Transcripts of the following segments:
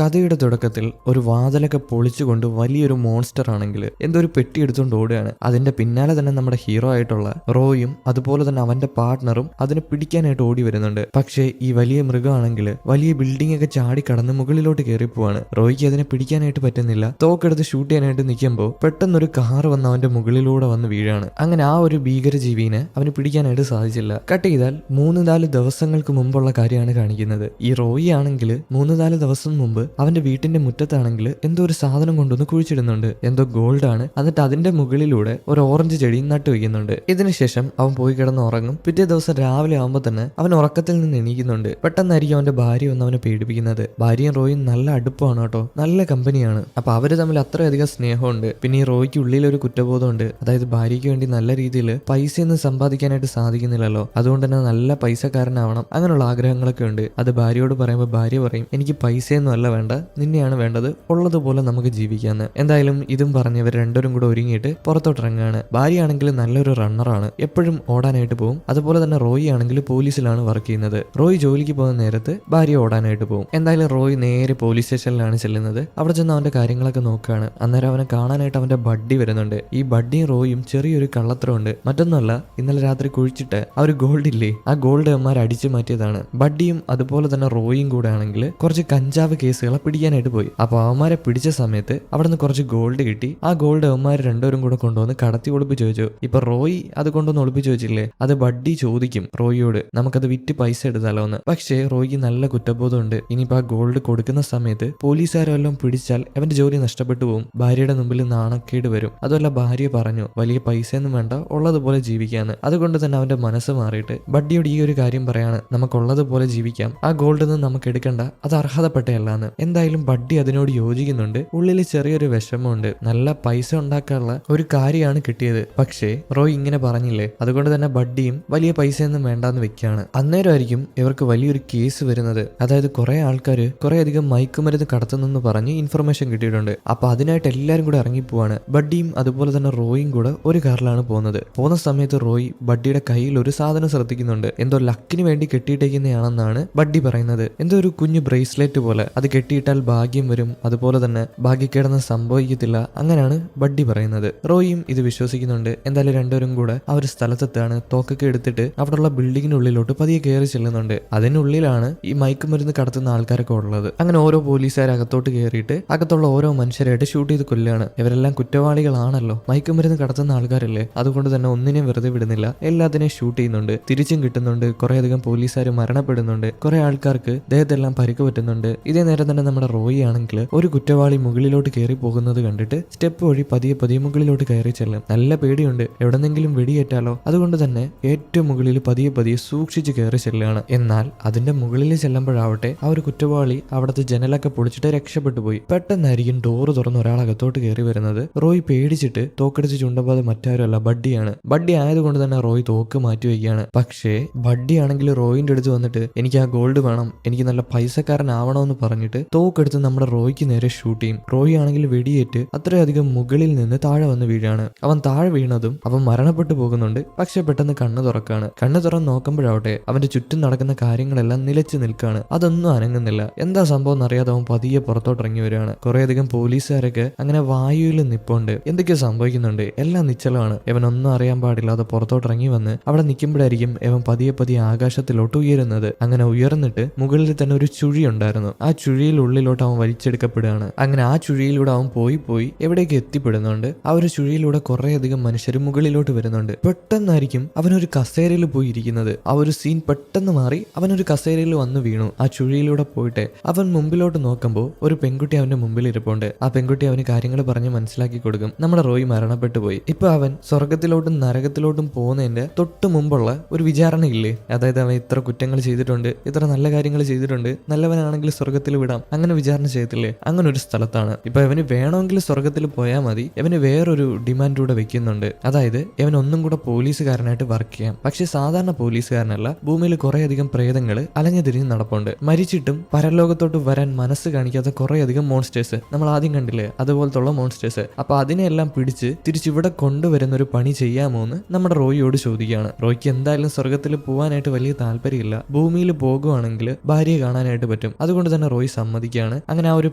കഥയുടെ തുടക്കത്തിൽ ഒരു വാതിലൊക്കെ പൊളിച്ചുകൊണ്ട് വലിയൊരു മോൺസ്റ്റർ ആണെങ്കിൽ എന്തോ ഒരു പെട്ടി എടുത്തുകൊണ്ട് ഓടുകയാണ്. അതിന്റെ പിന്നാലെ തന്നെ നമ്മുടെ ഹീറോ ആയിട്ടുള്ള റോയും അതുപോലെ തന്നെ അവന്റെ പാർട്ട്ണറും അതിനെ പിടിക്കാനായിട്ട് ഓടി വരുന്നുണ്ട്. പക്ഷേ ഈ വലിയ മൃഗമാണെങ്കിൽ വലിയ ബിൽഡിംഗ് ഒക്കെ ചാടി കടന്ന് മുകളിലോട്ട് കയറിപ്പോവാണ്. റോയ്ക്ക് അതിനെ പിടിക്കാനായിട്ട് പറ്റുന്നില്ല. തോക്കെടുത്ത് ഷൂട്ട് ചെയ്യാനായിട്ട് നിൽക്കുമ്പോൾ പെട്ടെന്നൊരു കാർ വന്ന് അവന്റെ മുകളിലൂടെ വന്ന് വീഴാണ്. അങ്ങനെ ആ ഒരു ഭീകരജീവിനെ അവന് പിടിക്കാനായിട്ട് സാധിച്ചില്ല. കട്ട് ചെയ്താൽ 3-4 ദിവസങ്ങൾക്ക് മുമ്പുള്ള കാര്യമാണ് കാണിക്കുന്നത്. ഈ റോയി ആണെങ്കിൽ 3-4 ദിവസം മുമ്പ് അവന്റെ വീട്ടിന്റെ മുറ്റത്താണെങ്കിൽ എന്തോ ഒരു സാധനം കൊണ്ടുവന്ന് കുഴിച്ചിടുന്നുണ്ട്. എന്തോ ഗോൾഡ് ആണ്. എന്നിട്ട് അതിന്റെ മുകളിലൂടെ ഒരു ഓറഞ്ച് ചെടി നട്ടു വയ്ക്കുന്നുണ്ട്. ഇതിനുശേഷം അവൻ പോയി കിടന്ന് ഉറങ്ങും. പിറ്റേ ദിവസം രാവിലെ ആകുമ്പോൾ തന്നെ അവൻ ഉറക്കത്തിൽ നിന്ന് എണീക്കുന്നുണ്ട്. പെട്ടെന്നായിരിക്കും അവന്റെ ഭാര്യ വന്ന് അവനെ പേടിപ്പിക്കുന്നത്. ഭാര്യയും റോയും നല്ല അടുപ്പമാണ് കേട്ടോ, നല്ല കമ്പനിയാണ്. അപ്പൊ അവര് തമ്മിൽ അത്രയധികം സ്നേഹമുണ്ട്. പിന്നെ ഈ റോയ്ക്ക് ഉള്ളിൽ ഒരു കുറ്റബോധമുണ്ട്. അതായത് ഭാര്യയ്ക്ക് വേണ്ടി നല്ല രീതിയിൽ പൈസയൊന്നും സമ്പാദിക്കാനായിട്ട് സാധിക്കുന്നില്ലല്ലോ, അതുകൊണ്ട് തന്നെ നല്ല പൈസക്കാരനാവണം, അങ്ങനെയുള്ള ആഗ്രഹങ്ങളൊക്കെ ഉണ്ട്. അത് ഭാര്യയോട് പറയുമ്പോൾ ഭാര്യ പറയും, എനിക്ക് പൈസയൊന്നും അല്ല വേണ്ട, നിന്നെയാണ് വേണ്ടത്, ഉള്ളതുപോലെ നമുക്ക് ജീവിക്കാന്ന്. എന്തായാലും ഇതും പറഞ്ഞ് ഇവർ രണ്ടുപേരും കൂടെ ഒരുങ്ങിയിട്ട് പുറത്തോട്ടിറങ്ങുകയാണ്. ഭാര്യ ആണെങ്കിൽ നല്ലൊരു റണ്ണറാണ്, എപ്പോഴും ഓടാനായിട്ട് പോകും. അതുപോലെ തന്നെ റോയി ആണെങ്കിൽ പോലീസിലാണ് വർക്ക് ചെയ്യുന്നത്. റോയി ജോലിക്ക് പോകുന്ന നേരത്ത് ഭാര്യ ഓടാനായിട്ട് പോകും. എന്തായാലും റോയി നേരെ പോലീസ് സ്റ്റേഷനിലാണ് ചെല്ലുന്നത്. അവിടെ ചെന്ന് അവന്റെ കാര്യങ്ങളൊക്കെ നോക്കുകയാണ്. അന്നേരം അവനെ കാണാനായിട്ട് അവന്റെ ബഡ്ഡി വരുന്നുണ്ട്. ഈ ബഡ്ഡിയും റോയും ചെറിയൊരു കള്ളത്തരമുണ്ട്. മറ്റൊന്നുമല്ല, ഇന്നലെ രാത്രി കുഴിച്ചിട്ട് ആ ഒരു ഗോൾഡ് ഇല്ലേ, ആ ഗോൾഡ് അവന്മാർ അടിച്ചു മാറ്റിയതാണ്. ബഡ്ഡിയും അതുപോലെ തന്നെ റോയും കൂടെ ആണെങ്കിൽ കുറച്ച് കഞ്ചാവ് കേസുകളെ പിടിക്കാനായിട്ട് പോയി. അപ്പൊ അവന്മാരെ പിടിച്ച സമയത്ത് അവിടെ നിന്ന് കുറച്ച് ഗോൾഡ് കിട്ടി. ആ ഗോൾഡ് അവന്മാർ രണ്ടുപേരും കൂടെ കൊണ്ടുവന്ന് കടത്തി ഒളിപ്പിച്ചു വെച്ചു. ഇപ്പൊ റോയി അത് കൊണ്ടുവന്ന് ഒളിപ്പിച്ചു വെച്ചില്ലേ, അത് ബഡ്ഡി ചോദിക്കും റോയിയോട്, നമുക്കത് വിറ്റ് പൈസ എടുത്താലോ എന്ന്. പക്ഷേ റോയിക്ക് നല്ല കുറ്റബോധമുണ്ട്. ഇനിയിപ്പോ ആ ഗോൾഡ് കൊടുക്കുന്ന സമയത്ത് പോലീസുകാരെല്ലാം പിടിച്ചാൽ അവന്റെ ജോലി നഷ്ടപ്പെട്ടു പോകും. ഭാര്യയുടെ മുമ്പിൽ നാണക്കേട് വരും. അതുമല്ല, ഭാര്യ പറഞ്ഞു വലിയ പൈസയൊന്നും വേണ്ട, ഉള്ളതുപോലെ ജീവിക്കാന്ന്. അതുകൊണ്ട് തന്നെ അവന്റെ മനസ്സ് മാറിയിട്ട് ബഡ്ഡിയോട് ഈ ഒരു കാര്യം പറയാണ്, നമുക്കുള്ളതുപോലെ ജീവിക്കാം, ആ ഗോൾഡ് ഒന്നും നമുക്ക് എടുക്കണ്ട, അത് അർഹതപ്പെട്ടയല്ലാന്ന്. എന്തായാലും ബഡ്ഡി അതിനോട് യോജിക്കുന്നുണ്ട്. ഉള്ളിൽ ചെറിയൊരു വിഷമമുണ്ട്. നല്ല പൈസ ഉണ്ടാക്കാനുള്ള ഒരു കാര്യമാണ് കിട്ടിയത്. പക്ഷേ റോയ് ഇങ്ങനെ പറഞ്ഞില്ലേ, അതുകൊണ്ട് തന്നെ ബഡ്ഡിയും വലിയ പൈസയൊന്നും വേണ്ടാന്ന് വെക്കാണ്. അന്നേരമായിരിക്കും ഇവർക്ക് വലിയൊരു കേസ് വരുന്നത്. അതായത് കുറെ ആൾക്കാർ കുറെ അധികം മയക്കുമരുന്ന് കടത്തുന്നെന്ന് പറഞ്ഞ് ഇൻഫർമേഷൻ കിട്ടിയിട്ടുണ്ട്. അപ്പൊ അതിനായിട്ട് എല്ലാരും കൂടെ ഇറങ്ങിപ്പോവാണ്. ബഡ്ഡിയും അതുപോലെ തന്നെ റോയും കൂടെ ഒരു കാറിലാണ് പോകുന്നത്. പോകുന്ന സമയത്ത് റോയ് ബഡ്ഡിയുടെ കയ്യിൽ ഒരു സാധനം ശ്രദ്ധിക്കുന്നുണ്ട്. എന്തോ ലക്കിന് വേണ്ടി കെട്ടിയിട്ടേക്കുന്നതാണെന്നാണ് ബഡ്ഡി പറയുന്നത്. എന്തോ ഒരു കുഞ്ഞു ബ്രേസ്ലെറ്റ് പോലെ, അത് കെട്ടിയിട്ടാൽ ഭാഗ്യം വരും, അതുപോലെ തന്നെ ഭാഗ്യക്കേടൊന്നും സംഭവിക്കത്തില്ല, അങ്ങനെയാണ് ബഡ്ഡി പറയുന്നത്. റോയും ഇത് വിശ്വസിക്കുന്നുണ്ട്. എന്തായാലും രണ്ടുപേരും കൂടെ ആ ഒരു സ്ഥലത്തെത്താണ്. തോക്കൊക്കെ എടുത്തിട്ട് അവിടെയുള്ള ബിൽഡിങ്ങിനുള്ളിലോട്ട് പതിയെ കയറി ചെല്ലുന്നുണ്ട്. അതിനുള്ളിലാണ് ഈ മയക്കുമരുന്ന് കടത്തുന്ന ആൾക്കാരൊക്കെ ഉള്ളത്. അങ്ങനെ ഓരോ പോലീസുകാർ അകത്തോട്ട് കയറിയിട്ട് അകത്തുള്ള ഓരോ മനുഷ്യരായിട്ട് ഷൂട്ട് ചെയ്ത് കൊല്ലുകയാണ്. ഇവരെല്ലാം കുറ്റവാളികളാണല്ലോ, മയക്കുമരുന്ന് കടത്തുന്ന ആൾക്കാരല്ലേ, അതുകൊണ്ട് തന്നെ ഒന്നിനെയും വെറുതെ വിടുന്നില്ല, എല്ലാത്തിനെയും ഷൂട്ട് ചെയ്യുന്നുണ്ട്. തിരിച്ചും കിട്ടുന്നുണ്ട്. കുറെ അധികം പോലീസുകാർ മരണപ്പെടുന്നുണ്ട്. കുറെ ആൾക്കാർക്ക് ദേഹത്തെല്ലാം പരിക്ക് പറ്റുന്നുണ്ട്. ഇതേ നേരം തന്നെ നമ്മുടെ റോയി ആണെങ്കിൽ ഒരു കുറ്റവാളി മുകളിലോട്ട് കയറി പോകുന്നത് കണ്ടിട്ട് സ്റ്റെപ്പ് വഴി പതിയെ പതിയെ മുകളിലോട്ട് കയറി ചെല്ലും. നല്ല പേടിയുണ്ട്, എവിടെന്നെങ്കിലും വെടിയേറ്റാലോ, അതുകൊണ്ട് തന്നെ ഏറ്റവും മുകളിൽ പതിയെ പതിയെ സൂക്ഷിച്ച് കയറി ചെല്ലുകയാണ്. എന്നാൽ അതിന്റെ മുകളിൽ ചെല്ലുമ്പോഴാവട്ടെ ആ ഒരു കുറ്റവാളി അവിടുത്തെ ജനലൊക്കെ പൊളിച്ചിട്ട് രക്ഷപ്പെട്ടു പോയി. പെട്ടെന്നായിരിക്കും ഡോറ് തുറന്ന് ഒരാൾ അകത്തോട്ട് കയറി വരുന്നത്. റോയ് പേടിച്ചിട്ട് തോക്കെടുത്ത് ചുണ്ടപ്പോൾ അത് മറ്റാരുമല്ല, ബഡ്ഡിയാണ്. ബഡ്ഡി ആയതുകൊണ്ട് തന്നെ റോയ് തോക്ക് മാറ്റി വയ്ക്കുകയാണ്. പക്ഷേ ബഡ്ഡി ആണെങ്കിൽ റോയിന്റെ അടുത്ത് വന്നിട്ട് എനിക്ക് ആ ഗോൾഡ് വേണം, എനിക്ക് നല്ല പൈസക്കാരനാവണമെന്ന് പറഞ്ഞിട്ട് തോക്കെടുത്ത് നമ്മുടെ റോയ്ക്ക് നേരെ ഷൂട്ട് ചെയ്യും. റോയ് ആണെങ്കിൽ വെടിയേറ്റ് അത്രയധികം മുകളിൽ നിന്ന് താഴെ വന്ന് വീഴാണ്. അവൻ താഴെ വീണതും അവൻ മരണപ്പെട്ടു പോകുന്നുണ്ട്. പക്ഷെ പെട്ടെന്ന് കണ്ണ് തുറക്കാണ്. കണ്ണ് തുറന്ന് നോക്കുമ്പോഴാവട്ടെ അവന്റെ ചുറ്റും നടക്കുന്ന കാര്യങ്ങളെല്ലാം നിലച്ചു നിൽക്കാണ്. അതൊന്നും അനങ്ങുന്നില്ല. എന്താ സംഭവം എന്നറിയാതെ അവൻ പതിയെ പുറത്തോട്ടിറങ്ങി വരികയാണ്. കുറെ അധികം പോലീസുകാരൊക്കെ അങ്ങനെ വായുവിൽ നിപ്പുണ്ട്. എന്തൊക്കെയോ സംഭവിക്കുന്നുണ്ട്. എല്ലാം നിശ്ചലമാണ്. ഇവൻ ഒന്നും അറിയാൻ പാടില്ലാതെ പുറത്തോട്ടിറങ്ങി വന്ന് അവിടെ നിൽക്കുമ്പോഴായിരിക്കും ഇവൻ പതിയെ പതിയെ ആകാശത്തിലോട്ട് ഉയരുന്നത്. അങ്ങനെ ഉയർന്നിട്ട് മുകളിൽ തന്നെ ഒരു ചുഴി ഉണ്ടായിരുന്നു. ആ ചുഴിയിൽ ഉള്ളിലോട്ട് അവൻ വലിച്ചെടുക്കപ്പെടുകയാണ്. അങ്ങനെ ആ ചുഴിയിലൂടെ അവൻ പോയി പോയി എവിടേക്ക് എത്തിപ്പെടുന്നുണ്ട്. ആ ഒരു ചുഴിയിലൂടെ കുറെ അധികം മനുഷ്യർ മുകളിലോട്ട് വരുന്നുണ്ട്. പെട്ടെന്നായിരിക്കും അവനൊരു കസേരയിൽ പോയി ഇരിക്കുന്നത്. ആ ഒരു സീൻ പെട്ടെന്ന് മാറി അവനൊരു കസേരയിൽ വന്ന് വീണു. ആ ചുഴിയിലൂടെ പോയിട്ട് അവൻ മുമ്പിലോട്ട് നോക്കുമ്പോൾ ഒരു പെൺകുട്ടി അവന്റെ മുമ്പിൽ ഇരിപ്പുണ്ട്. ആ പെൺകുട്ടി അവന് കാര്യങ്ങൾ പറഞ്ഞ് മനസ്സിലാക്കി കൊടുക്കും. നമ്മുടെ റോയ് മരണപ്പെട്ടു പോയി. ഇപ്പൊ അവൻ സ്വർഗത്തിലോട്ടും നരകത്തിലോട്ടും പോകുന്നതിന്റെ തൊട്ട് മുമ്പുള്ള ഒരു വിചാരണ ഇല്ലേ, അതായത് അവൻ ഇത്ര കുറ്റങ്ങൾ ചെയ്തിട്ടുണ്ട്, ഇത്ര നല്ല കാര്യങ്ങൾ ചെയ്തിട്ടുണ്ട്, നല്ലവനാണെങ്കിൽ സ്വർഗത്തിൽ വിടാം, അങ്ങനെ വിചാരണ ചെയ്യത്തില്ലേ, അങ്ങനെ ഒരു സ്ഥലത്താണ്. ഇപ്പൊ ഇവന് വേണമെങ്കിൽ സ്വർഗത്തിൽ പോയാൽ മതി. ഇവന് വേറൊരു ഡിമാൻഡ് കൂടെ വെക്കുന്നുണ്ട്. അതായത് ഇവൻ ഒന്നും കൂടെ പോലീസുകാരനായിട്ട് വർക്ക് ചെയ്യാം. പക്ഷെ സാധാരണ പോലീസുകാരനല്ല, ഭൂമിയിൽ കുറെ അധികം പ്രേതങ്ങൾ അലഞ്ഞു തിരിഞ്ഞ് നടപ്പുണ്ട്. മരിച്ചിട്ടും പരലോകത്തോട്ട് വരാൻ മനസ്സ് കാണിക്കാത്ത കുറെ അധികം മോൺസ്റ്റേഴ്സ് നമ്മൾ ആദ്യം കണ്ടില്ലേ, അതുപോലത്തുള്ള മോൺസ്റ്റേഴ്സ്. അപ്പൊ അതിനെല്ലാം പിടിച്ച് തിരിച്ചിവിടെ കൊണ്ടുവരുന്ന ഒരു പണി ചെയ്യാമോ എന്ന് നമ്മുടെ റോയിയോട് ചോദിക്കുകയാണ്. റോയ്ക്ക് എന്തായാലും സ്വർഗത്തിൽ പോകാനായിട്ട് വലിയ താല്പര്യമില്ല. ഭൂമിയിൽ പോകുവാണെങ്കിൽ ഭാര്യയെ കാണാനായിട്ട് പറ്റും. അതുകൊണ്ട് തന്നെ റോയ് സമ്മതിക്കുകയാണ്. അങ്ങനെ ആ ഒരു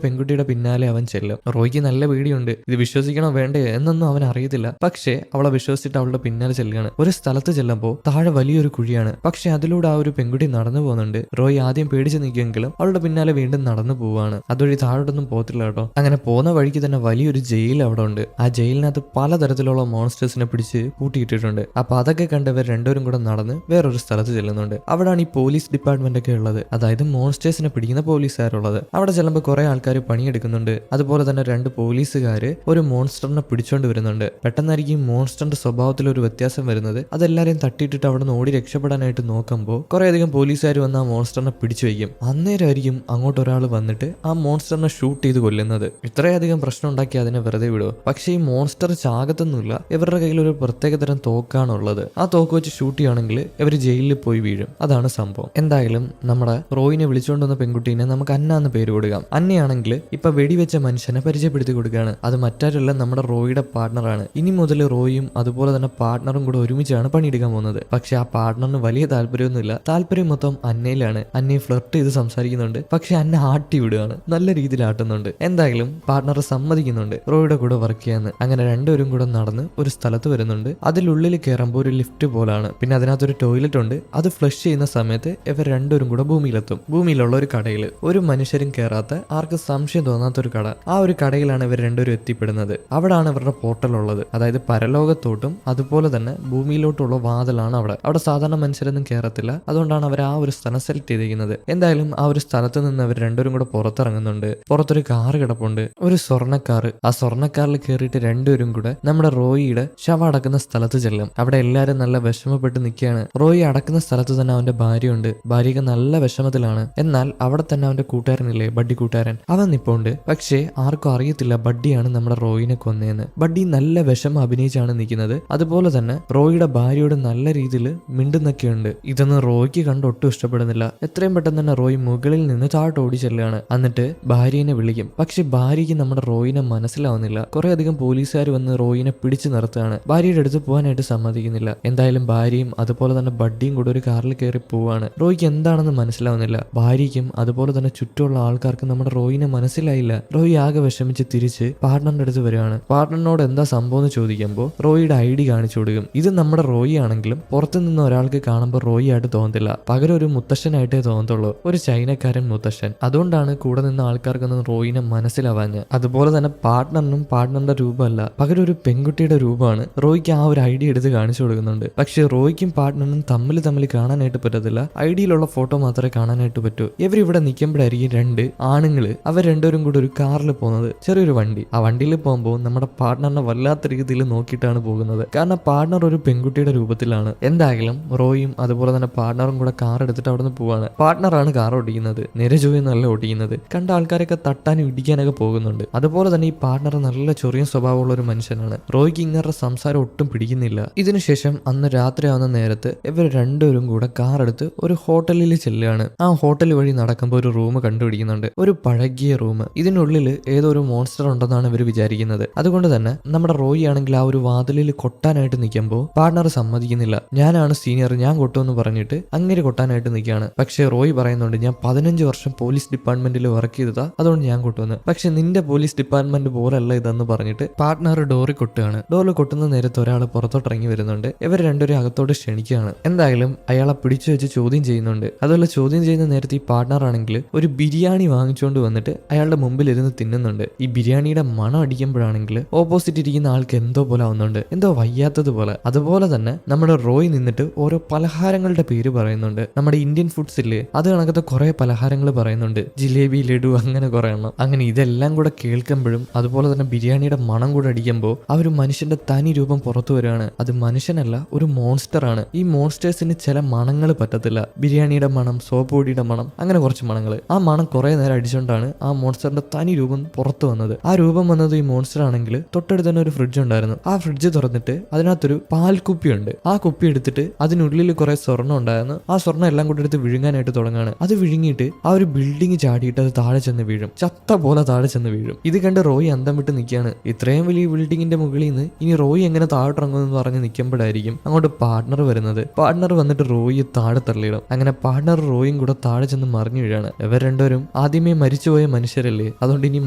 പെൺകുട്ടിയുടെ പിന്നാലെ അവൻ ചെല്ലും. റോയ്ക്ക് നല്ല പേടിയുണ്ട്, ഇത് വിശ്വസിക്കണോ വേണ്ടേ എന്നൊന്നും അവൻ അറിയത്തില്ല. പക്ഷേ അവളെ വിശ്വസിച്ചിട്ട് അവളുടെ പിന്നാലെ ചെല്ലുകയാണ്. ഒരു സ്ഥലത്ത് ചെല്ലുമ്പോൾ താഴെ വലിയൊരു കുഴിയാണ്. പക്ഷെ അതിലൂടെ ആ ഒരു പെൺകുട്ടി നടന്നു പോകുന്നുണ്ട്. റോയ് ആദ്യം പേടിച്ച് നിൽക്കുമെങ്കിലും അവളുടെ പിന്നാലെ വീണ്ടും നടന്നു പോവാണ്. അതുവഴി താഴോട്ടൊന്നും പോകത്തില്ല കേട്ടോ. അങ്ങനെ പോകുന്ന വഴിക്ക് തന്നെ വലിയൊരു ജയിൽ അവിടെ ഉണ്ട്. ആ ജയിലിനകത്ത് പലതരത്തിലുള്ള മോൺസ്റ്റേഴ്സിനെ പിടിച്ച് കൂട്ടിയിട്ടിട്ടുണ്ട്. അപ്പൊ അതൊക്കെ കണ്ടവർ രണ്ടുപേരും കൂടെ നടന്ന് വേറൊരു സ്ഥലത്ത് ചെല്ലുന്നുണ്ട്. അവിടെയാണ് ഈ പോലീസ് ഡിപ്പാർട്ട്മെന്റ് ഒക്കെ ഉള്ളത്, അതായത് മോൺസ്റ്റേഴ്സിനെ പിടിക്കുന്ന പോലീസുകാരുള്ളത്. അവിടെ ചെല്ലുമ്പോൾ കുറെ ആൾക്കാർ പണിയെടുക്കുന്നുണ്ട്. അതുപോലെ തന്നെ 2 പോലീസുകാര് ഒരു മോൺസ്റ്ററിനെ പിടിച്ചോണ്ട് വരുന്നുണ്ട്. പെട്ടെന്നായിരിക്കും മോൺസ്റ്ററിന്റെ സ്വഭാവത്തിൽ ഒരു വ്യത്യാസം വരുന്നത്. അതെല്ലാരെയും തട്ടിയിട്ടിട്ട് അവിടെ നിന്ന് ഓടി രക്ഷപ്പെടാനായിട്ട് നോക്കുമ്പോൾ കുറെ അധികം പോലീസുകാർ വന്ന് ആ മോൺസ്റ്ററിനെ പിടിച്ചു വയ്ക്കും. അന്നേരമായിരിക്കും അങ്ങോട്ട് ഒരാൾ വന്നിട്ട് ആ മോൺസ്റ്ററിനെ ഷൂട്ട് ചെയ്ത് കൊല്ലുന്നത്. ഇത്രയധികം പ്രശ്നം ഉണ്ടാക്കി അതിനെ വെറുതെ വിടുമോ? പക്ഷേ ഈ മോൺസ്റ്റർ ചാകത്തൊന്നുമില്ല. ഇവരുടെ കയ്യിൽ ഒരു പ്രത്യേകതരം തോക്കാണുള്ളത്. ആ തോക്ക് വെച്ച് ഷൂട്ട് ചെയ്യുകയാണെങ്കിൽ ഇവർ ജയിലിൽ പോയി വീഴും. അതാണ് സംഭവം. എന്തായാലും നമ്മുടെ റോയിനെ വിളിച്ചുകൊണ്ടുവന്ന പെൺകുട്ടീനെ നമുക്ക് അന്ന എന്ന് പേര് കൊടുക്കാം. അന്നയാണെങ്കിൽ ഇപ്പൊ വെടിവെച്ച മനുഷ്യനെ പരിചയപ്പെടുത്തി കൊടുക്കുകയാണ്. അത് മറ്റാരല്ല, നമ്മുടെ റോയിയുടെ പാർട്ണറാണ്. ഇനി മുതൽ റോയും അതുപോലെ തന്നെ പാർട്ണറും കൂടെ ഒരുമിച്ചാണ് പണിയെടുക്കാൻ പോകുന്നത്. പക്ഷെ ആ പാർട്ണറിന് വലിയ താല്പര്യമൊന്നുമില്ല. താല്പര്യം മൊത്തം അന്നയിലാണ്. അന്നയെ ഫ്ലർട്ട് ചെയ്ത് സംസാരിക്കുന്നുണ്ട്. പക്ഷെ അന്ന ആട്ടി വിടുകയാണ്, നല്ല രീതിയിൽ ആട്ടുന്നുണ്ട്. എന്തായാലും പാർട്ണർ സമ്മതിക്കുന്നുണ്ട് റോയുടെ കൂടെ വർക്ക് ചെയ്യാന്ന്. അങ്ങനെ രണ്ടുപേരും കൂടെ നടന്ന് ഒരു സ്ഥലത്ത് വരുന്നുണ്ട്. അതിലുള്ളിൽ കയറുമ്പോൾ ഒരു ലിഫ്റ്റ് പോലാണ്. പിന്നെ അതിനകത്തൊരു ടോയ്ലറ്റ് ഉണ്ട്. അത് ഫ്ലഷ് ചെയ്യുന്ന സമയത്ത് ഇവർ രണ്ടുപേരും കൂടെ ഭൂമിയിലെത്തും. ഭൂമിയിലുള്ള ഒരു കടയിൽ, ഒരു മനുഷ്യരും കയറാത്ത, ആർക്ക് സംശയം തോന്നാത്തൊരു കട. ആ ഒരു കടയിലാണ് ഇവർ രണ്ടുപേരും എത്തിപ്പെടുന്നത്. അവിടാണ് ഇവരുടെ പോർട്ടൽ ഉള്ളത്. അതായത് പരലോകത്തോട്ടും അതുപോലെ തന്നെ ഭൂമിയിലോട്ടുള്ള വാതിലാണ് അവിടെ. അവിടെ സാധാരണ മനുഷ്യരൊന്നും കയറത്തില്ല. അതുകൊണ്ടാണ് അവർ ആ ഒരു സ്ഥലം സെലക്ട് ചെയ്തിരിക്കുന്നത്. എന്തായാലും ആ ഒരു സ്ഥലത്ത് നിന്ന് അവർ രണ്ടുപേരും കൂടെ പുറത്തിറങ്ങുന്നുണ്ട്. പുറത്തൊരു കാറ് കിടപ്പുണ്ട്, ഒരു സ്വർണ്ണക്കാറ്. ആ സ്വർണ്ണക്കാറിൽ കയറിയിട്ട് രണ്ടുപേരും കൂടെ നമ്മുടെ റോയിയുടെ ശവം അടക്കുന്ന സ്ഥലത്ത് ചെല്ലും. അവിടെ എല്ലാരും നല്ല വിഷമപ്പെട്ട് നിൽക്കുകയാണ്. റോയി അടക്കുന്ന സ്ഥലത്ത് തന്നെ അവന്റെ ഭാര്യയുണ്ട്. ഭാര്യക്ക് നല്ല വിഷമത്തിലാണ്. എന്നാൽ അവിടെ തന്നെ അവന്റെ കൂട്ടുകാരനില്ലേ, ബഡ്ഡി കൂട്ടുകാരൻ, അവൻ നിപ്പുണ്ട്. പക്ഷേ ആർക്കും അറിയത്തില്ല ബഡ്ഡിയാണ് നമ്മുടെ റോയിനെ കൊന്നേന്ന്. ബഡ്ഡി നല്ല വിഷമം അഭിനയിച്ചാണ് നിൽക്കുന്നത്. അതുപോലെ തന്നെ റോയിയുടെ ഭാര്യയോട് നല്ല രീതിയിൽ മിണ്ടുന്നൊക്കെയുണ്ട്. ഇതൊന്നും റോയ്ക്ക് കണ്ട് ഒട്ടും ഇഷ്ടപ്പെടുന്നില്ല. എത്രയും പെട്ടെന്ന് തന്നെ റോയ് മുകളിൽ നിന്ന് താഴോട്ട് ഓടി ചെല്ലുകയാണ്. എന്നിട്ട് ഭാര്യനെ വിളിക്കും. പക്ഷെ ഭാര്യയ്ക്ക് നമ്മുടെ റോയിനെ മനസ്സിലാവുന്നില്ല. കുറെ അധികം പോലീസുകാർ വന്ന് റോയിനെ പിടിച്ചു നിർത്തുകയാണ്. ഭാര്യയുടെ അടുത്ത് പോകാനായിട്ട് സമ്മതിക്കുന്നില്ല. എന്തായാലും ഭാര്യയും അതുപോലെ തന്നെ ബഡ്ഡിയും കൂടെ ഒരു കാറിൽ കയറി പോവാണ്. റോയ്ക്ക് എന്താണെന്ന് മനസ്സിലാവുന്നില്ല. ഭാര്യയ്ക്കും അതുപോലെ തന്നെ ചുറ്റുമുള്ള ആൾക്കാർക്കും നമ്മുടെ റോയിനെ മനസ്സിലായില്ല. റോയി ആകെ വിഷമിച്ച് തിരിച്ച് പാർട്ണറിന്റെ അടുത്ത് വരികയാണ്. പാർട്ണറിനോട് എന്താ സംഭവം എന്ന് ചോദിക്കുമ്പോൾ റോയിയുടെ ID കാണിച്ചു കൊടുക്കും. ഇത് നമ്മുടെ റോയി ആണെങ്കിലും പുറത്തു നിന്ന് ഒരാൾക്ക് കാണുമ്പോൾ റോയി ആയിട്ട് തോന്നത്തില്ല. പകരം ഒരു മുത്തശ്ശനായിട്ടേ തോന്നത്തുള്ളൂ, ഒരു ചൈനക്കാരൻ മുത്തശ്ശൻ. അതുകൊണ്ടാണ് കൂടെ നിന്ന് ആൾക്കാർക്കൊന്നും റോയിനെ മനസ്സിലാവാഞ്ഞ്. അതുപോലെ തന്നെ പാർട്ണറിനും പാർട്ണറിന്റെ രൂപമല്ല, പകരം ഒരു പെൺകുട്ടിയുടെ രൂപമാണ്. റോയ്ക്ക് ആ ഒരു ID എടുത്ത് കാണിച്ചു കൊടുക്കുന്നുണ്ട്. പക്ഷെ റോയ്ക്കും പാർട്ണറിനും തമ്മിൽ കാണാനായിട്ട് പറ്റത്തില്ല. ID-യിലുള്ള ഫോട്ടോ മാത്രമേ കാണാനായിട്ട് പറ്റൂ. ഇവരിവിടെ നിൽക്കുമ്പോഴായിരിക്കും 2 ആണുങ്ങള് അവർ രണ്ടുപേരും കൂടെ ഒരു കാറിൽ പോകുന്നത്, ചെറിയൊരു വണ്ടി. ആ വണ്ടിയിൽ പോകുമ്പോൾ നമ്മുടെ പാർട്ണറിനെ വല്ലാത്ത രീതിയിൽ നോക്കിയിട്ടാണ് പോകുന്നത്. കാരണം പാർട്ണർ ഒരു പെൺകുട്ടിയുടെ രൂപത്തിലാണ്. എന്തായാലും റോയും അതുപോലെ തന്നെ പാർട്ണറും കൂടെ കാർ എടുത്തിട്ട് അവിടെ നിന്ന് പോവാണ്. പാർട്ണറാണ് കാർ ഓടിക്കുന്നത്, നിരജോയെന്നല്ല ഓടിക്കുന്നത്. കണ്ട ആൾക്കാരൊക്കെ തട്ടാനും ഇടിക്കാനൊക്കെ പോകുന്നുണ്ട്. അതുപോലെ തന്നെ ഈ പാർട്ണർ നല്ല ചൊറിയ സ്വഭാവമുള്ള ഒരു മനുഷ്യനാണ്. റോയ്ക്ക് ഇങ്ങനത്തെ സംസാരം ഒട്ടും പിടിക്കുന്നില്ല. ഇതിനുശേഷം അന്ന് രാത്രിയാവുന്ന നേരത്ത് ഇവർ രണ്ടുപേരും കൂടെ കാർ എടുത്ത് ഒരു ഹോട്ടലിൽ ചെല്ലുകയാണ്. ആ ഹോട്ടൽ വഴി നടക്കുമ്പോൾ ഒരു റൂം കണ്ടുപിടിക്കുന്നുണ്ട്, ഒരു പഴകിയ റൂം. ഇതിനുള്ളിൽ ഏതോ ഒരു മോൺസ്റ്റർ ഉണ്ടെന്നാണ് ഇവർ വിചാരിക്കുന്നത്. അതുകൊണ്ട് തന്നെ നമ്മുടെ റോയി ആണെങ്കിൽ ആ ഒരു വാതിലിൽ കൊട്ടാനായിട്ട് നിൽക്കുമ്പോൾ പാർട്ണർ സമ്മതിക്കുന്നില്ല. ഞാനാണ് സീനിയർ, ഞാൻ കൊട്ടുമെന്ന് പറഞ്ഞിട്ട് അങ്ങനെ കൊട്ടാനായിട്ട് നിൽക്കുകയാണ്. പക്ഷേ റോയി പറയുന്നുണ്ട്, ഞാൻ 15 വർഷം പോലീസ് ഡിപ്പാർട്ട്മെന്റിൽ വർക്ക് ചെയ്തതാ, അതുകൊണ്ട് ഞാൻ കൊട്ടുമെന്ന്. പക്ഷെ നിന്റെ പോലീസ് ഡിപ്പാർട്ട്മെന്റ് പോലല്ല ഇതെന്ന് പറഞ്ഞിട്ട് പാർട്ണർ ഡോറിൽ കൊട്ടുകയാണ്. ഡോറിൽ കൊട്ടുന്ന നേരത്ത് ഒരാൾ പുറത്തോട്ട് ഇറങ്ങി വരുന്നുണ്ട്. ഇവർ രണ്ടുപേരും അകത്തോട്ട് ക്ഷണിക്കുകയാണ്. എന്തായാലും അയാളെ പിടിച്ചു വെച്ച് ചോദ്യം ചെയ്യുന്നുണ്ട്. അതുപോലെ ചോദ്യം ചെയ്യുന്ന നേരത്തെ ഈ പാർട്ണർ ആണെങ്കിൽ ഒരു ബിരിയാണി വാങ്ങിച്ചുകൊണ്ട് വന്നിട്ട് അയാളുടെ മുമ്പിൽ ഇരുന്ന് തിന്നുന്നുണ്ട്. ഈ ബിരിയാണിയുടെ മണം അടിക്കുമ്പോഴാണെങ്കിൽ ഓപ്പോസിറ്റ് ഇരിക്കുന്ന ആൾക്ക് എന്തോ പോലെ ആവുന്നുണ്ട്, എന്തോ വയ്യാത്തതുപോലെ. അതുപോലെ തന്നെ നമ്മുടെ റോയ് നിന്നിട്ട് ഓരോ പലഹാരങ്ങളുടെ പേര് പറയുന്നുണ്ട്. നമ്മുടെ ഇന്ത്യൻ ഫുഡ്സ് ഇല്ലേ, അത് കണക്കത്തെ കുറെ പലഹാരങ്ങൾ പറയുന്നുണ്ട്, ജിലേബി, ലഡു, അങ്ങനെ കുറെ എണ്ണം. അങ്ങനെ ഇതെല്ലാം കൂടെ കേൾക്കുമ്പോഴും അതുപോലെ തന്നെ ബിരിയാണിയുടെ മണം കൂടെ അടിക്കുമ്പോൾ ആ ഒരു മനുഷ്യന്റെ തനി രൂപം പുറത്തു വരികയാണ്. അത് മനുഷ്യനല്ല, ഒരു മോൺസ്റ്റർ ആണ്. ഈ മോൺസ്റ്റേഴ്സിന് ചില മണങ്ങൾ പറ്റത്തില്ല. ബിരിയാണിയുടെ മണം, സോപ്പ് പൊടിയുടെ മണം, അങ്ങനെ കുറച്ച് മണങ്ങൾ. ആ മണം കുറെ നേരം അടിച്ചുകൊണ്ടാണ് ആ മോൺസ്റ്ററിന്റെ തനി രൂപം പുറത്തു വന്നത്. ആ രൂപം വന്നത് ഈ മോൺസ്റ്റർ ആണെങ്കിൽ തൊട്ടടുത്ത് തന്നെ ഒരു ഫ്രിഡ്ജ് ഉണ്ടായിരുന്നു. ആ ഫ്രിഡ്ജ് തുറന്നിട്ട് അതിനകത്തൊരു പാൽക്കുപ്പി ഉണ്ട്. ആ കുപ്പി എടുത്തിട്ട് അതിനുള്ളിൽ കുറെ സ്വർണ്ണം ഉണ്ടായിരുന്നു. ആ സ്വർണ്ണം എല്ലാം കൂടെ എടുത്ത് വിഴുങ്ങാനായിട്ട് തുടങ്ങാണ്. അത് വിഴുങ്ങിയിട്ട് ആ ഒരു ബിൽഡിംഗ് ചാടിയിട്ട് അത് താഴെ ചെന്ന് വീഴും, ചത്ത പോലെ താഴെ ചെന്ന് വീഴും. ഇത് കണ്ട് റോയി അന്തം വിട്ട് നിൽക്കുകയാണ്. ഇത്രയും വലിയ ബിൽഡിങ്ങിന്റെ മുകളിൽ നിന്ന് ഇനി റോയി എങ്ങനെ താഴോട്ടിറങ്ങുമെന്ന് പറഞ്ഞ് നിൽക്കുമ്പോഴായിരിക്കും അങ്ങോട്ട് പാർട്ണർ വരുന്നത്. പാർട്ണർ വന്നിട്ട് റോയി താഴെ തള്ളിയിടും. അങ്ങനെ പാർട്ണർ റോയും കൂടെ താഴെ ചെന്ന് മറിഞ്ഞു വീഴാണ്. ഇവർ രണ്ടുപേരും മുഴുവനും ആദ്യമേ മരിച്ചുപോയ മനുഷ്യരല്ലേ, അതുകൊണ്ട് ഇനി